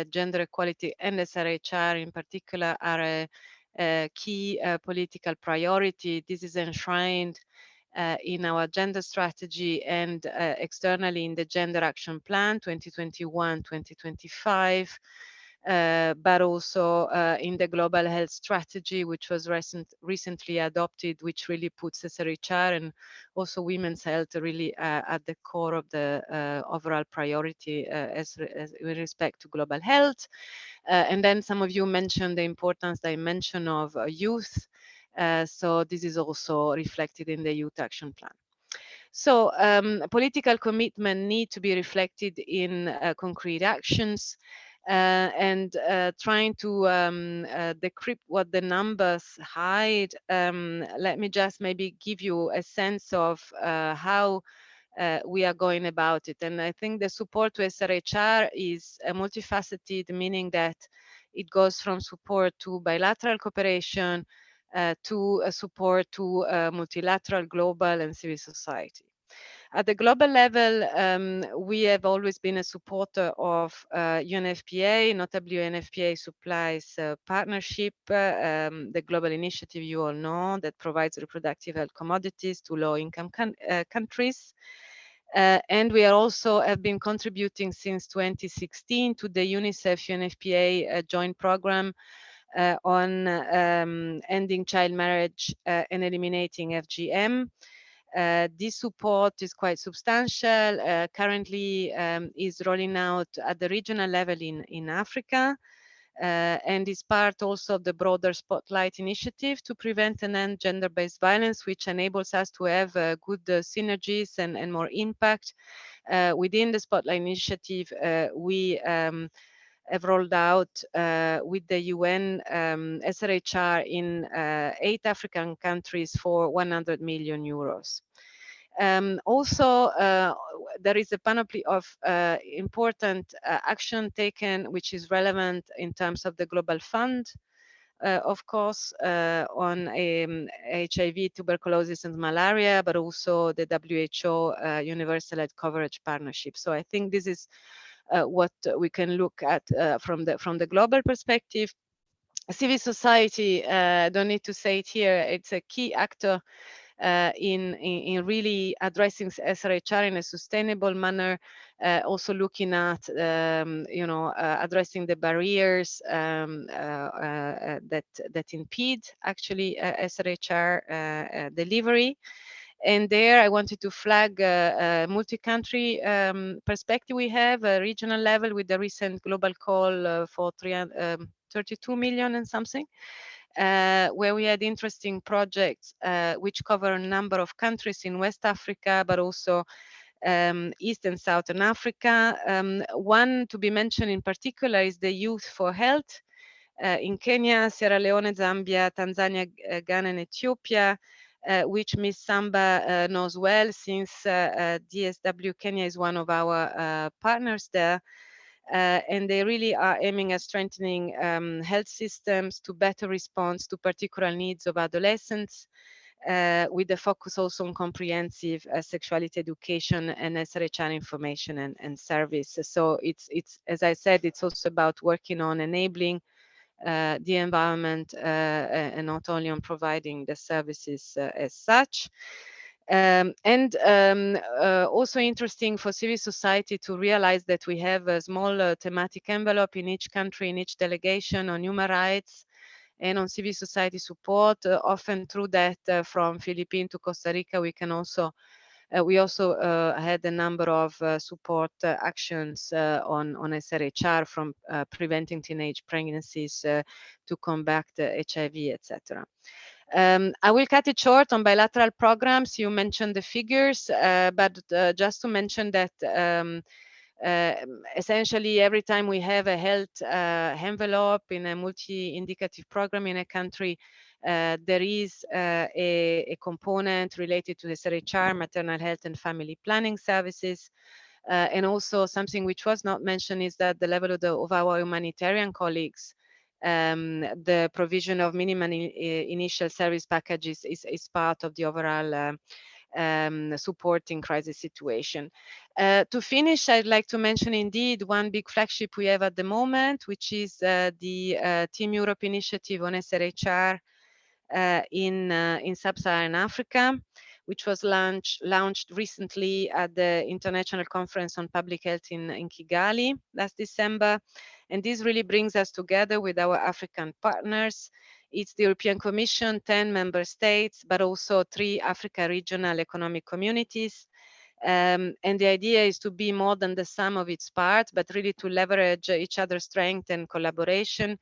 gender equality and SRHR in particular are a key political priority. This is enshrined in our gender strategy and externally in the Gender Action Plan 2021-2025. But also in the Global Health Strategy, which was recently adopted, which really puts SRHR and also women's health really at the core of the overall priority as with respect to global health. And then some of you mentioned the importance dimension of youth. So this is also reflected in the Youth Action Plan. So political commitment need to be reflected in concrete actions. And trying to decrypt what the numbers hide, let me just maybe give you a sense of how we are going about it. And I think the support to SRHR is multifaceted, meaning that it goes from support to bilateral cooperation to support to multilateral, global, and civil society. At the global level, we have always been a supporter of UNFPA, notably UNFPA supplies partnership, the global initiative you all know that provides reproductive health commodities to low-income countries. And we are also have been contributing since 2016 to the UNICEF UNFPA joint program on ending child marriage and eliminating FGM. This support is quite substantial. Currently is rolling out at the regional level in Africa, and is part also of the broader Spotlight initiative to prevent and end gender-based violence, which enables us to have good synergies and more impact. Within the Spotlight initiative, we have rolled out with the UN SRHR in 8 African countries for 100 million euros. Also, there is a panoply of important action taken, which is relevant in terms of the Global Fund, of course, on HIV, tuberculosis, and malaria, but also the WHO Universal Health Coverage Partnership. So I think this is what we can look at from the global perspective. Civil society, don't need to say it here, it's a key actor in really addressing SRHR in a sustainable manner, also looking at addressing the barriers that impede actually SRHR delivery. And there I wanted to flag a multi-country perspective we have, a regional level with the recent global call for 32 million and something, where we had interesting projects which cover a number of countries in West Africa, but also East and Southern Africa. One to be mentioned in particular is the Youth for Health in Kenya, Sierra Leone, Zambia, Tanzania, Ghana, and Ethiopia, which Ms. Samba knows well, since DSW Kenya is one of our partners there. And they really are aiming at strengthening health systems to better respond to particular needs of adolescents, with the focus also on comprehensive sexuality education and SRHR information and service. So it's as I said, it's also about working on enabling the environment and not only on providing the services as such. Also interesting for civil society to realize that we have a small thematic envelope in each country, in each delegation, on human rights and on civil society support. Often through that, from Philippines to Costa Rica, we can also we also had a number of support actions on SRHR, from preventing teenage pregnancies to combat HIV, etc. I will cut it short on bilateral programs. You mentioned the figures, but just to mention that essentially every time we have a health envelope in a multi-indicative program in a country, There is a component related to SRHR, maternal health and family planning services. And also something which was not mentioned is that the level of our humanitarian colleagues, the provision of minimum initial service packages is part of the overall supporting crisis situation. To finish, I'd like to mention indeed one big flagship we have at the moment, which is the Team Europe initiative on SRHR in Sub-Saharan Africa, which was launched recently at the International Conference on Public Health in Kigali last December. And this really brings us together with our African partners. It's the European Commission, 10 member states, but also 3 Africa regional economic communities. And the idea is to be more than the sum of its parts, but really to leverage each other's strength and collaboration.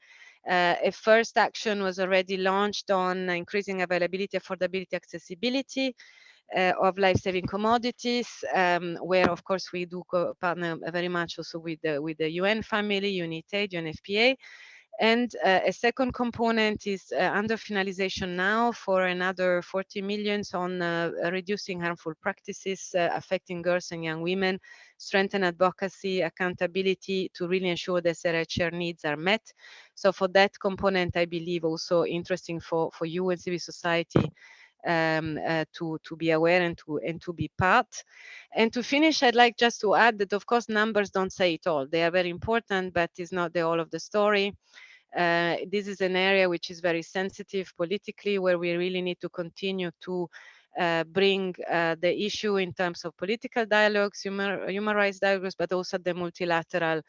A first action was already launched on increasing availability, affordability, accessibility of life-saving commodities, where of course we do partner very much also with the UN family, UNITAID, UNFPA. And a second component is under finalization now for another 40 million on reducing harmful practices affecting girls and young women, strengthen advocacy, accountability to really ensure that SRHR needs are met. So for that component, I believe also interesting for you and civil society to be aware and to be part. And to finish, I'd like just to add that of course numbers don't say it all. They are very important, but it's not the all of the story. This is an area which is very sensitive politically, where we really need to continue to bring the issue in terms of political dialogues, human rights dialogues, but also the multilateral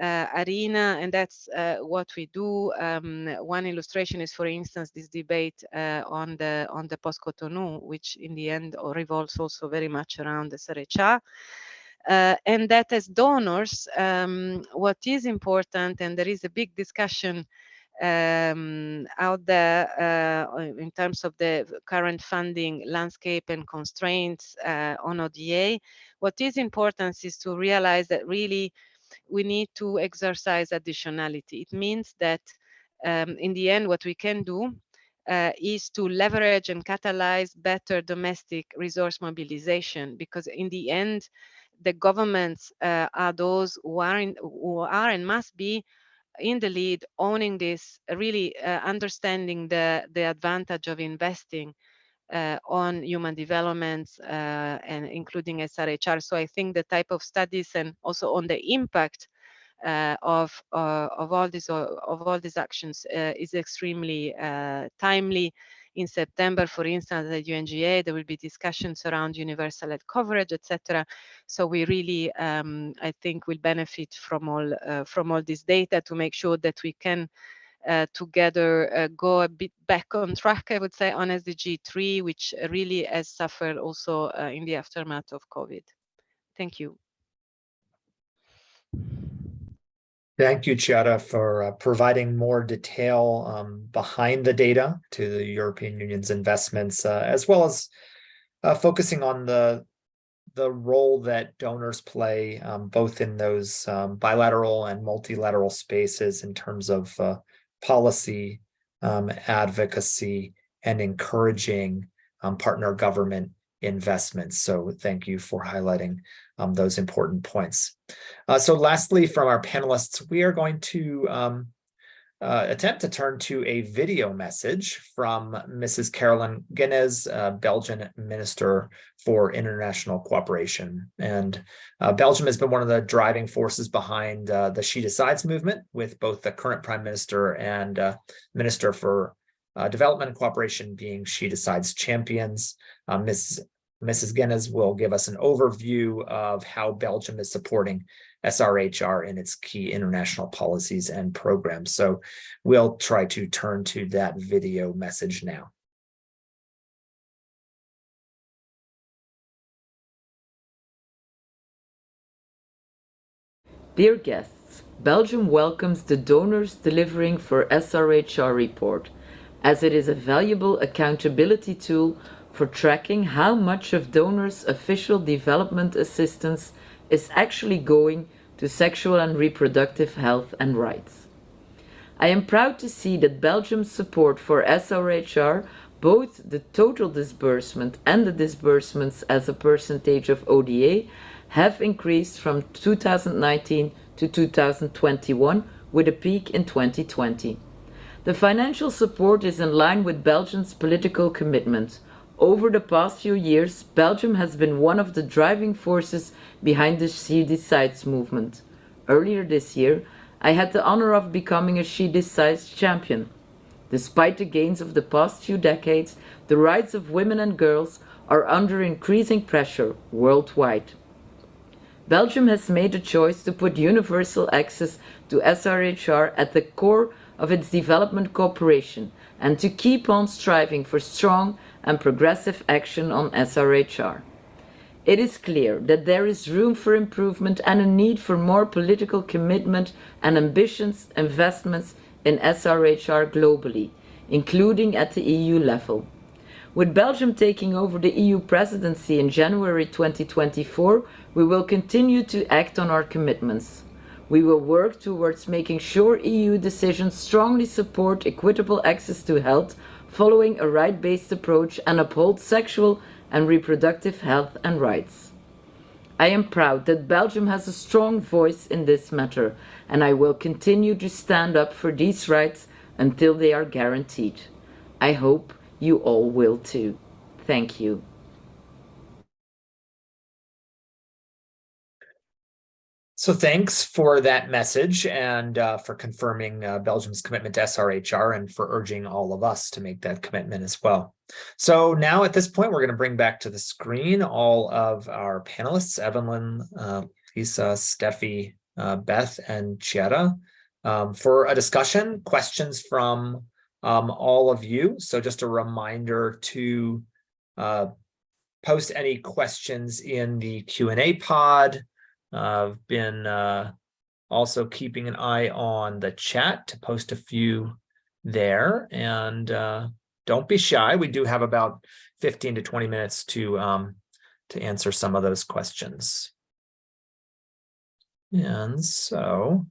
arena, and that's what we do. One illustration is, for instance, this debate on the post-Cotonou, which in the end revolves also very much around the SRHR. And that as donors, what is important, and there is a big discussion out there in terms of the current funding landscape and constraints on ODA, what is important is to realize that really we need to exercise additionality. It means that in the end, what we can do is to leverage and catalyze better domestic resource mobilization, because in the end, the governments are those who are and must be in the lead, owning this, really understanding the advantage of investing on human development and including SRHR. So I think the type of studies and also on the impact of all these actions is extremely timely. In September, for instance, at UNGA, there will be discussions around universal health coverage, etc. So we really, I think, will benefit from all this data to make sure that we can together go a bit back on track, I would say, on SDG 3, which really has suffered also in the aftermath of COVID. Thank you. Thank you, Chiara, for providing more detail behind the data to the European Union's investments, as well as focusing on the role that donors play both in those bilateral and multilateral spaces in terms of policy, advocacy, and encouraging partner government investments. So thank you for highlighting those important points. So lastly, from our panelists, we are going to attempt to turn to a video message from Mrs. Caroline Guinness, Belgian Minister for International Cooperation. And Belgium has been one of the driving forces behind the She Decides movement, with both the current Prime Minister and Minister for Development and Cooperation being She Decides champions. Mrs. Guinness will give us an overview of how Belgium is supporting SRHR in its key international policies and programs. So we'll try to turn to that video message now. Dear guests, Belgium welcomes the Donors Delivering for SRHR report, as it is a valuable accountability tool for tracking how much of donors' official development assistance is actually going to sexual and reproductive health and rights. I am proud to see that Belgium's support for SRHR, both the total disbursement and the disbursements as a percentage of ODA, have increased from 2019 to 2021, with a peak in 2020. The financial support is in line with Belgium's political commitment. Over the past few years, Belgium has been one of the driving forces behind the She Decides movement. Earlier this year, I had the honor of becoming a She Decides champion. Despite the gains of the past few decades, the rights of women and girls are under increasing pressure worldwide. Belgium has made a choice to put universal access to SRHR at the core of its development cooperation and to keep on striving for strong and progressive action on SRHR. It is clear that there is room for improvement and a need for more political commitment and ambitious investments in SRHR globally, including at the EU level. With Belgium taking over the EU presidency in January 2024, we will continue to act on our commitments. We will work towards making sure EU decisions strongly support equitable access to health, following a right-based approach, and uphold sexual and reproductive health and rights. I am proud that Belgium has a strong voice in this matter, and I will continue to stand up for these rights until they are guaranteed. I hope you all will too. Thank you. So thanks for that message and for confirming Belgium's commitment to SRHR and for urging all of us to make that commitment as well. So now at this point, we're going to bring back to the screen all of our panelists, Evelyn, Lisa, Steffie, Beth, and Chiara, for a discussion, questions from all of you. So just a reminder to post any questions in the Q&A pod. I've been also keeping an eye on the chat to post a few there, and don't be shy. We do have about 15 to 20 minutes to answer some of those questions. And so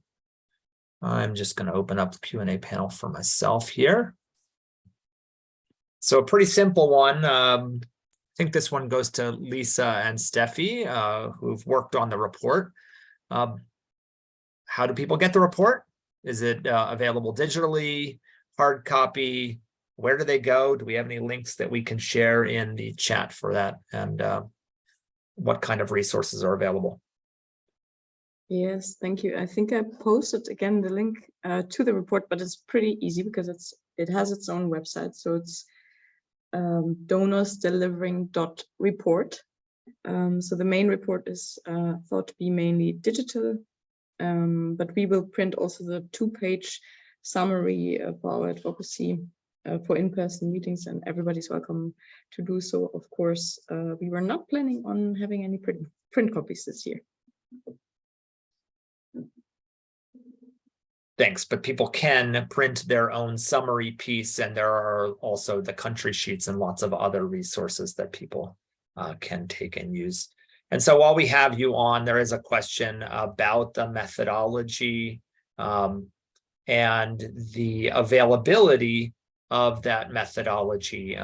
I'm just going to open up the Q&A panel for myself here. So a pretty simple one. I think this one goes to Lisa and Steffie, who've worked on the report. How do people get the report? Is it available digitally, hard copy? Where do they go? Do we have any links that we can share in the chat for that? And what kind of resources are available? Yes, thank you. I think I posted again the link to the report, but it's pretty easy because it has its own website. So it's donorsdelivering.report. So the main report is thought to be mainly digital, but we will print also the 2-page summary of our advocacy for in-person meetings, and everybody's welcome to do so. Of course, we were not planning on having any print copies this year. Thanks, but people can print their own summary piece, and there are also the country sheets and lots of other resources that people can take and use. And so while we have you on, there is a question about the methodology and the availability of that methodology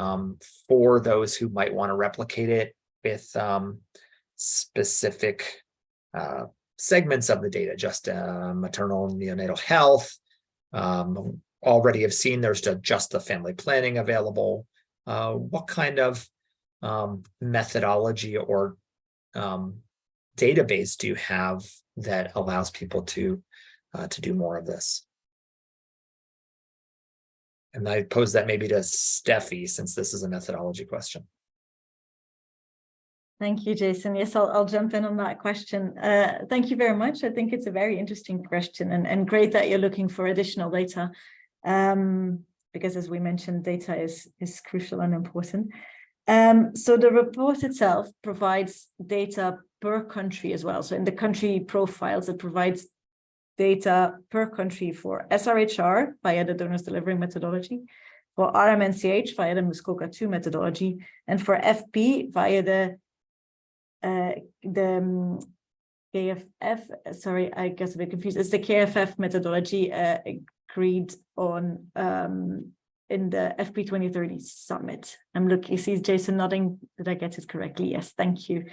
for those who might want to replicate it with specific segments of the data, just maternal and neonatal health. Already have seen there's just the family planning available. What kind of methodology or database do you have that allows people to do more of this? And I pose that maybe to Steffie, since this is a methodology question. Thank you, Jason. Yes, I'll jump in on that question. Thank you very much. I think it's a very interesting question and great that you're looking for additional data because, as we mentioned, data is crucial and important. So the report itself provides data per country as well. So in the country profiles, it provides data per country for SRHR via the donors delivering methodology, for RMNCH via the Muskoka-2 methodology, and for FP via the KFF, sorry, I guess a bit confused. It's the KFF methodology, agreed on in the FP 2030 summit. I'm looking, you see Jason nodding. Did I get it correctly? Yes, thank you.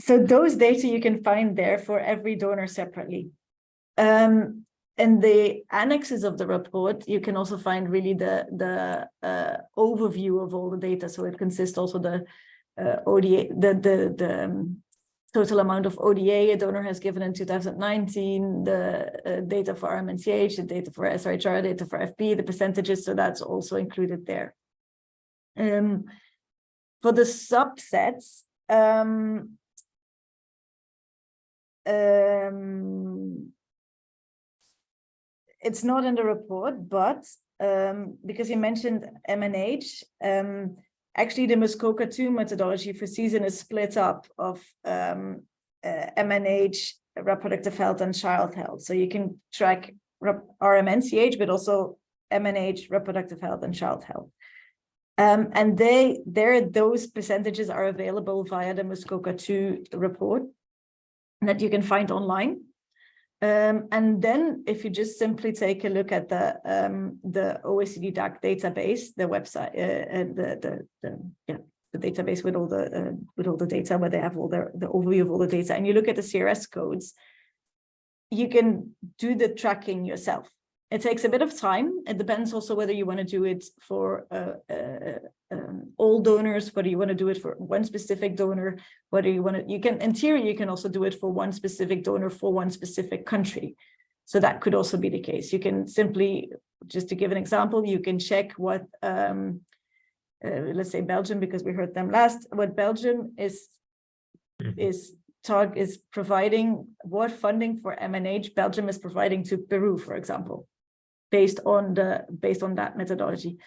So those data you can find there for every donor separately. In the annexes of the report, you can also find really the overview of all the data. So it consists also the ODA, the total amount of ODA a donor has given in 2019, the data for RMNCH, the data for SRHR, data for FP, the percentages. So that's also included there. For the subsets, it's not in the report, but because you mentioned MNH, actually the Muskoka 2 methodology for season is split up of MNH, reproductive health, and child health. So you can track RMNCH, but also MNH, reproductive health, and child health. And those percentages are available via the Muskoka 2 report that you can find online. And then if you just simply take a look at the OECD DAC database, the website, the database with all the data, where they have all the overview of all the data, and you look at the CRS codes, you can do the tracking yourself. It takes a bit of time. It depends also whether you want to do it for all donors, whether you want to do it for one specific donor, whether you want to, you can, in theory, you can also do it for one specific donor for one specific country. So that could also be the case. You can simply, just to give an example, you can check what, let's say Belgium, because we heard them last, what Belgium is providing, what funding for MNH Belgium is providing to Peru, for example, based on that methodology.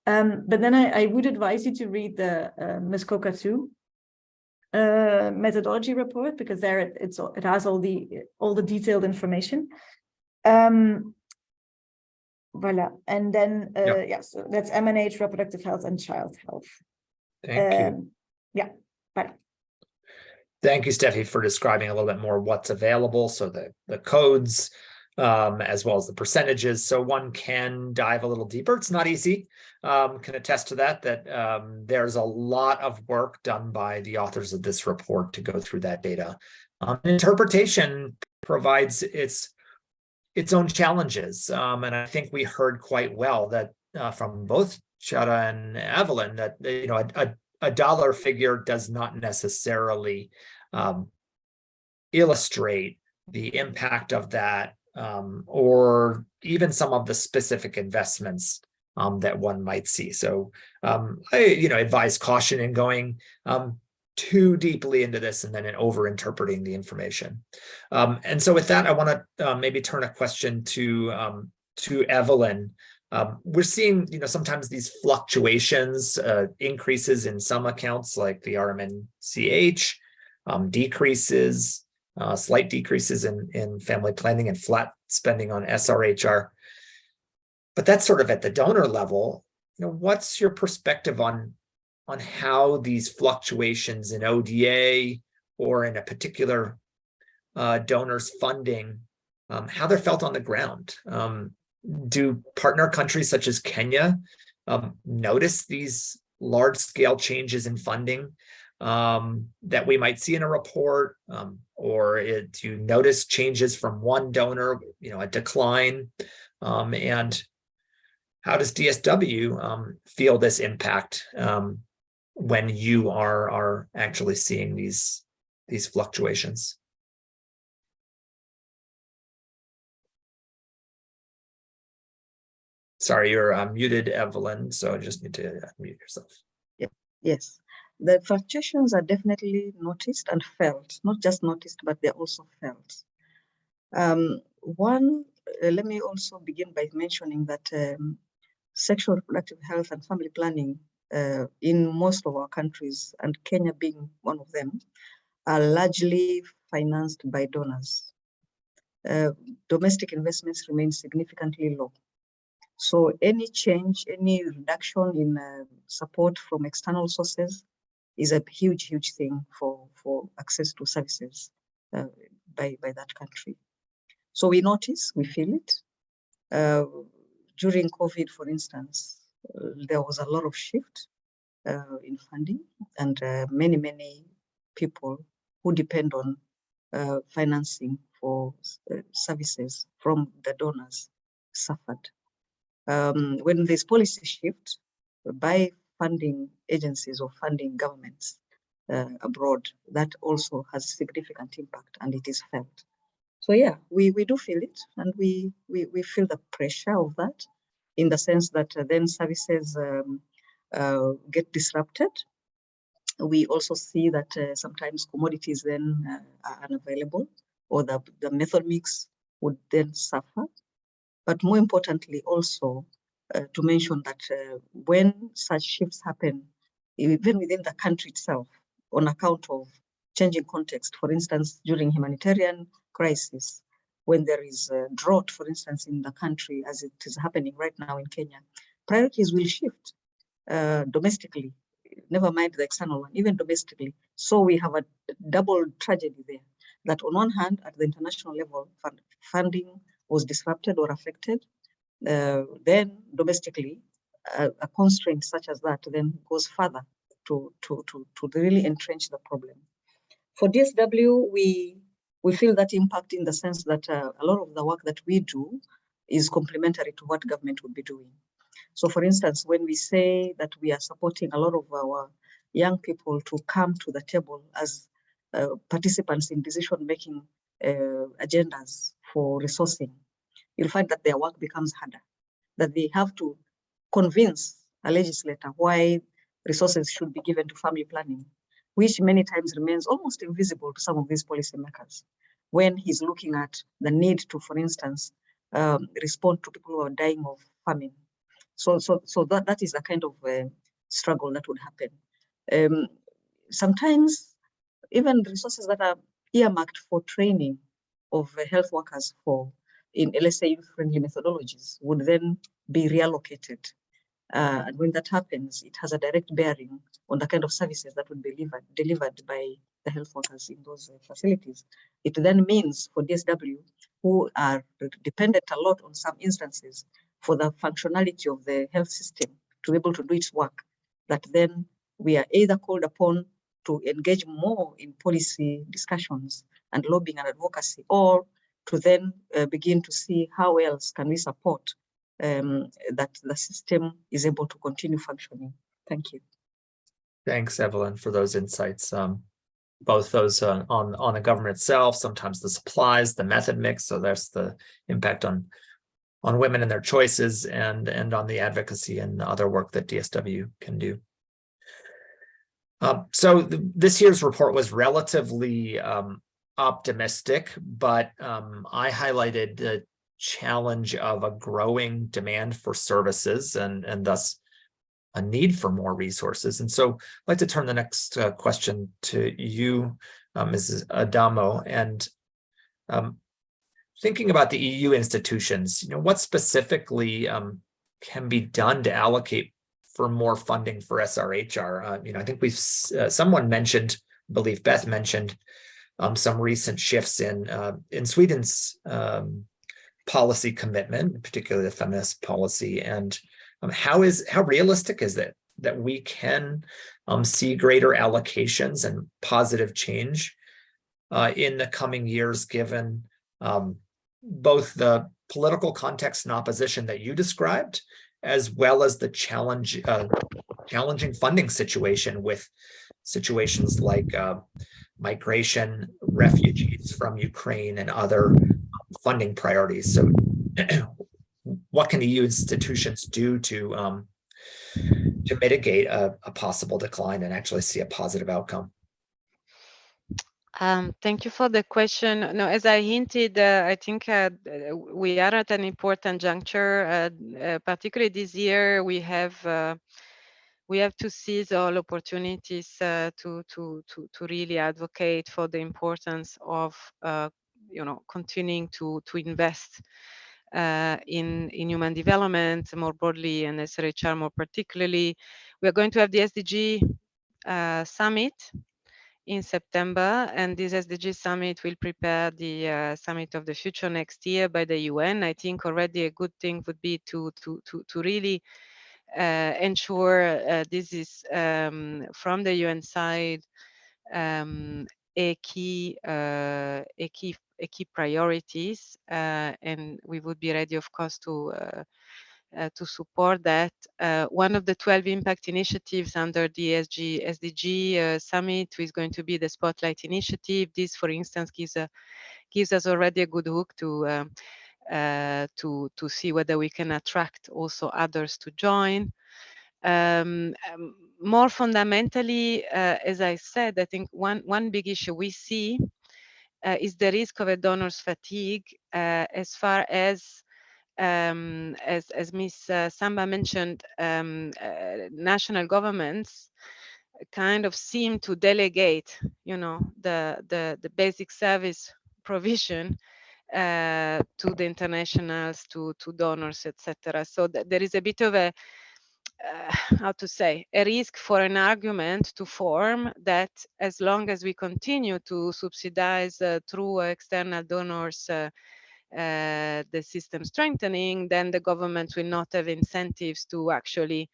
But then I would advise you to read the Muskoka 2 methodology report, because there it has all the detailed information. Voila, and then so that's MNH, reproductive health, and child health. Thank you. Yeah, bye. Thank you, Steffi, for describing a little bit more what's available. So the codes, as well as the percentages. So one can dive a little deeper. It's not easy. Can attest to that there's a lot of work done by the authors of this report to go through that data. Interpretation provides its own challenges. And I think we heard quite well that from both Chiara and Evelyn that a dollar figure does not necessarily illustrate the impact of that, or even some of the specific investments that one might see. So I advise caution in going too deeply into this and then in over-interpreting the information. And so with that, I want to maybe turn a question to Evelyn. We're seeing, sometimes these fluctuations, increases in some accounts like the RMNCH, decreases, slight decreases in family planning, and flat spending on SRHR. But that's sort of at the donor level. What's your perspective on how these fluctuations in ODA or in a particular donor's funding, how they're felt on the ground? Do partner countries such as Kenya notice these large-scale changes in funding that we might see in a report, or do you notice changes from one donor, a decline? And how does DSW feel this impact when you are actually seeing these fluctuations? Sorry, you're muted, Evelyn, so I just need to unmute yourself. Yes, the fluctuations are definitely noticed and felt, not just noticed, but they're also felt. Let me also begin by mentioning that sexual reproductive health and family planning in most of our countries, and Kenya being one of them, are largely financed by donors. Domestic investments remain significantly low. So any change, any reduction in support from external sources is a huge, huge thing for access to services by that country. So we notice, we feel it. During COVID, for instance, there was a lot of shift in funding, and many people who depend on financing for services from the donors suffered. When there's policy shift by funding agencies or funding governments abroad, that also has significant impact, and it is felt. So yeah, we do feel it, and we feel the pressure of that, in the sense that then services get disrupted. We also see that sometimes commodities then are unavailable, or the method mix would then suffer. But more importantly, also to mention that when such shifts happen, even within the country itself, on account of changing context, for instance, during humanitarian crisis, when there is a drought, for instance, in the country, as it is happening right now in Kenya, priorities will shift domestically, never mind the external one, even domestically. So we have a double tragedy there, that on one hand, at the international level, funding was disrupted or affected. Then domestically, a constraint such as that then goes further to really entrench the problem. For DSW, we feel that impact in the sense that a lot of the work that we do is complementary to what government would be doing. So for instance, when we say that we are supporting a lot of our young people to come to the table as participants in decision-making agendas for resourcing, you'll find that their work becomes harder, that they have to convince a legislator why resources should be given to family planning, which many times remains almost invisible to some of these policymakers, when he's looking at the need to, for instance, respond to people who are dying of famine. So that is the kind of struggle that would happen. Sometimes even resources that are earmarked for training of health workers in, let's say, youth-friendly methodologies would then be reallocated. And when that happens, it has a direct bearing on the kind of services that would be delivered by the health workers in those facilities. It then means for DSW, who are dependent a lot on some instances for the functionality of the health system to be able to do its work, that then we are either called upon to engage more in policy discussions and lobbying and advocacy, or to then begin to see how else can we support that the system is able to continue functioning. Thank you. Thanks, Evelyn, for those insights. Both those on the government itself, sometimes the supplies, the method mix. So there's the impact on women and their choices, and on the advocacy and the other work that DSW can do. So this year's report was relatively optimistic, but I highlighted the challenge of a growing demand for services and thus a need for more resources. And so I'd like to turn the next question to you, Mrs. Adamo, and thinking about the EU institutions, what specifically can be done to allocate for more funding for SRHR? I think someone mentioned, I believe Beth mentioned, some recent shifts in Sweden's policy commitment, particularly the feminist policy, and how realistic is it that we can see greater allocations and positive change in the coming years, given both the political context and opposition that you described, as well as the challenging funding situation with situations like migration, refugees from Ukraine, and other funding priorities. So what can EU institutions do to mitigate a possible decline and actually see a positive outcome? Thank you for the question. No, as I hinted, I think we are at an important juncture. Particularly this year, we have to seize all opportunities to really advocate for the importance of continuing to invest in human development more broadly, and SRHR more particularly. We are going to have the SDG summit in September, and this SDG summit will prepare the summit of the future next year by the UN. I think already a good thing would be to really ensure this is from the UN side a key priorities, and we would be ready, of course, to support that. One of the 12 impact initiatives under the SDG summit is going to be the Spotlight Initiative. This, for instance, gives us already a good hook to see whether we can attract also others to join. More fundamentally, as I said, I think one big issue we see is the risk of a donor's fatigue, as far as Ms. Samba mentioned, national governments kind of seem to delegate, the basic service provision to the internationals, to donors, etc. So there is a bit of a how to say, a risk for an argument to form that as long as we continue to subsidize through external donors the system strengthening, then the government will not have incentives to actually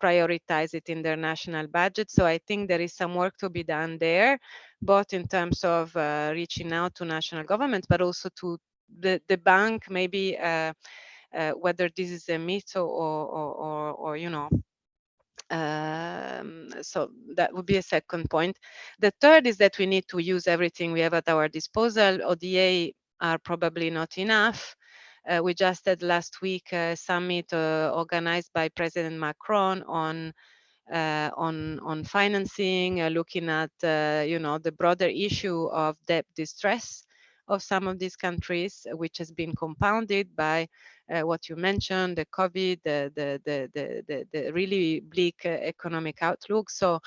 prioritize it in their national budget. So I think there is some work to be done there, both in terms of reaching out to national governments, but also to the bank, maybe whether this is a myth or so that would be a second point. The third is that we need to use everything we have at our disposal. ODA are probably not enough. We just had last week a summit organized by President Macron on financing, looking at the broader issue of debt distress of some of these countries, which has been compounded by what you mentioned, the COVID, the really bleak economic outlook. So,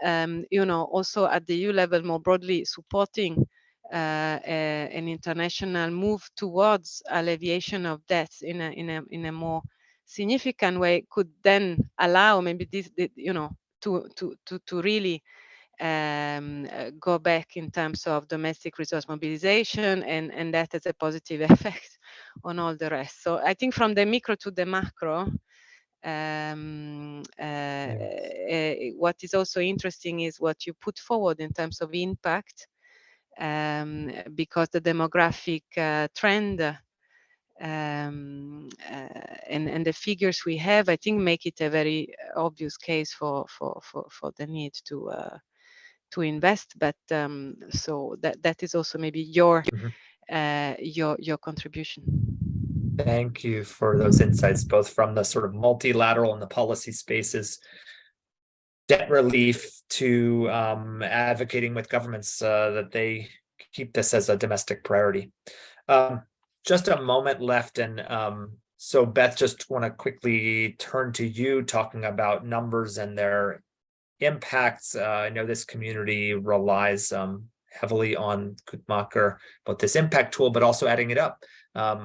also at the EU level, more broadly supporting an international move towards alleviation of debts in a more significant way could then allow maybe this, to really go back in terms of domestic resource mobilization, and that has a positive effect on all the rest. So I think from the micro to the macro, what is also interesting is what you put forward in terms of impact, because the demographic trend and the figures we have, I think, make it a very obvious case for the need to invest. But so that is also maybe your contribution. Thank you for those insights, both from the sort of multilateral and the policy spaces, debt relief, to advocating with governments that they keep this as a domestic priority. Just a moment left, and so Beth, just want to quickly turn to you, talking about numbers and their impacts. I know this community relies heavily on Guttmacher, both this impact tool, but also adding it up.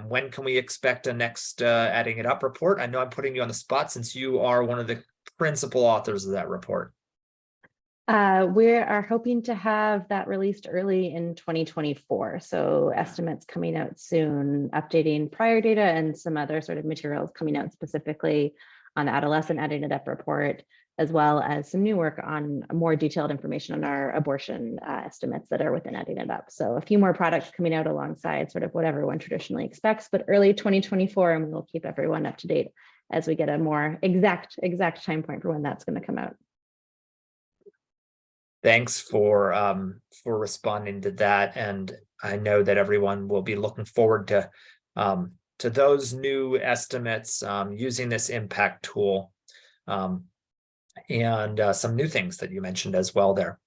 When can we expect a next adding it up report? I know I'm putting you on the spot since you are one of the principal authors of that report. We are hoping to have that released early in 2024. So estimates coming out soon, updating prior data and some other sort of materials coming out specifically on the adolescent adding it up report, as well as some new work on more detailed information on our abortion estimates that are within adding it up. So a few more products coming out alongside sort of what everyone traditionally expects, but early 2024, and we'll keep everyone up to date as we get a more exact time point for when that's going to come out. Thanks for responding to that, and I know that everyone will be looking forward to those new estimates using this impact tool, and some new things that you mentioned as well there.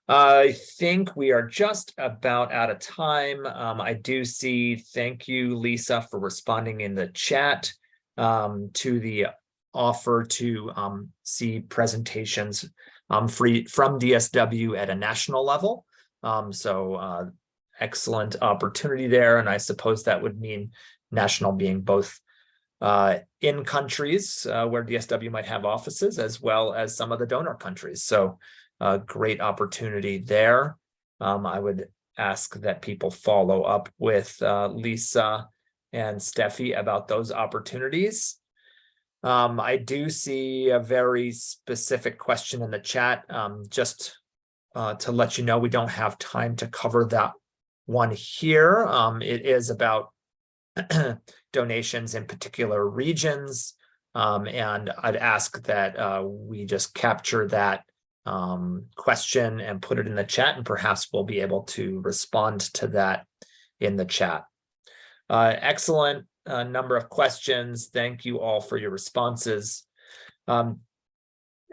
I think we are just about out of time. I do see, thank you, Lisa, for responding in the chat to the offer to see presentations free from DSW at a national level. So excellent opportunity there. And I suppose that would mean national being both in countries where DSW might have offices, as well as some of the donor countries. So a great opportunity there. I would ask that people follow up with Lisa and Steffie about those opportunities. I do see a very specific question in the chat. Just to let you know, we don't have time to cover that one here. It is about donations in particular regions. And I'd ask that we just capture that question and put it in the chat, and perhaps we'll be able to respond to that in the chat. Excellent number of questions. Thank you all for your responses. I'm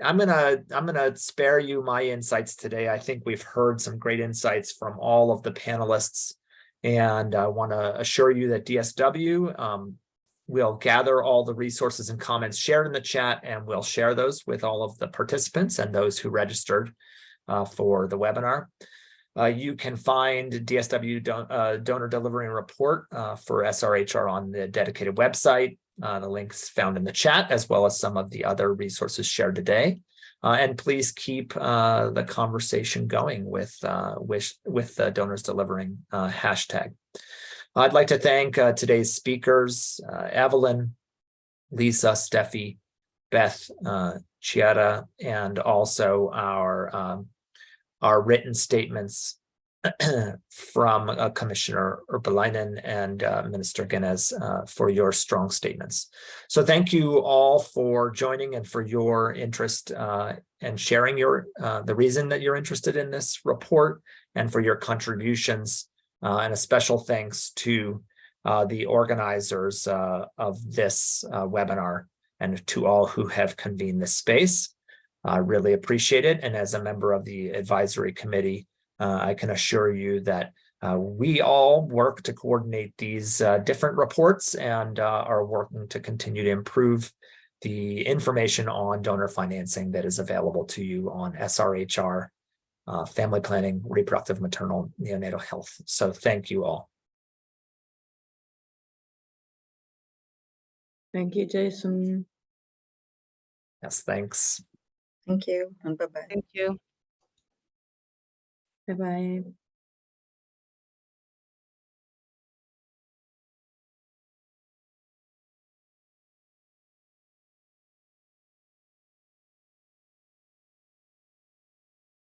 gonna spare you my insights today. I think we've heard some great insights from all of the panelists, and I want to assure you that DSW will gather all the resources and comments shared in the chat, and we'll share those with all of the participants and those who registered for the webinar. You can find DSW donor delivery report for SRHR on the dedicated website. The link's found in the chat, as well as some of the other resources shared today. And please keep the conversation going with the Donors Delivering hashtag. I'd like to thank today's speakers, Evelyn, Lisa, Steffie, Beth, Chiara, and also our written statements from Commissioner Urpilainen and Minister Gines for your strong statements. So thank you all for joining and for your interest and sharing the reason that you're interested in this report, and for your contributions. And a special thanks to the organizers of this webinar, and to all who have convened this space. I really appreciate it. And as a member of the advisory committee, I can assure you that we all work to coordinate these different reports, and are working to continue to improve the information on donor financing that is available to you on SRHR, family planning, reproductive, maternal, neonatal health. So thank you all. Thank you, Jason. Yes, thanks. Thank you, and bye-bye. Thank you. Bye-bye.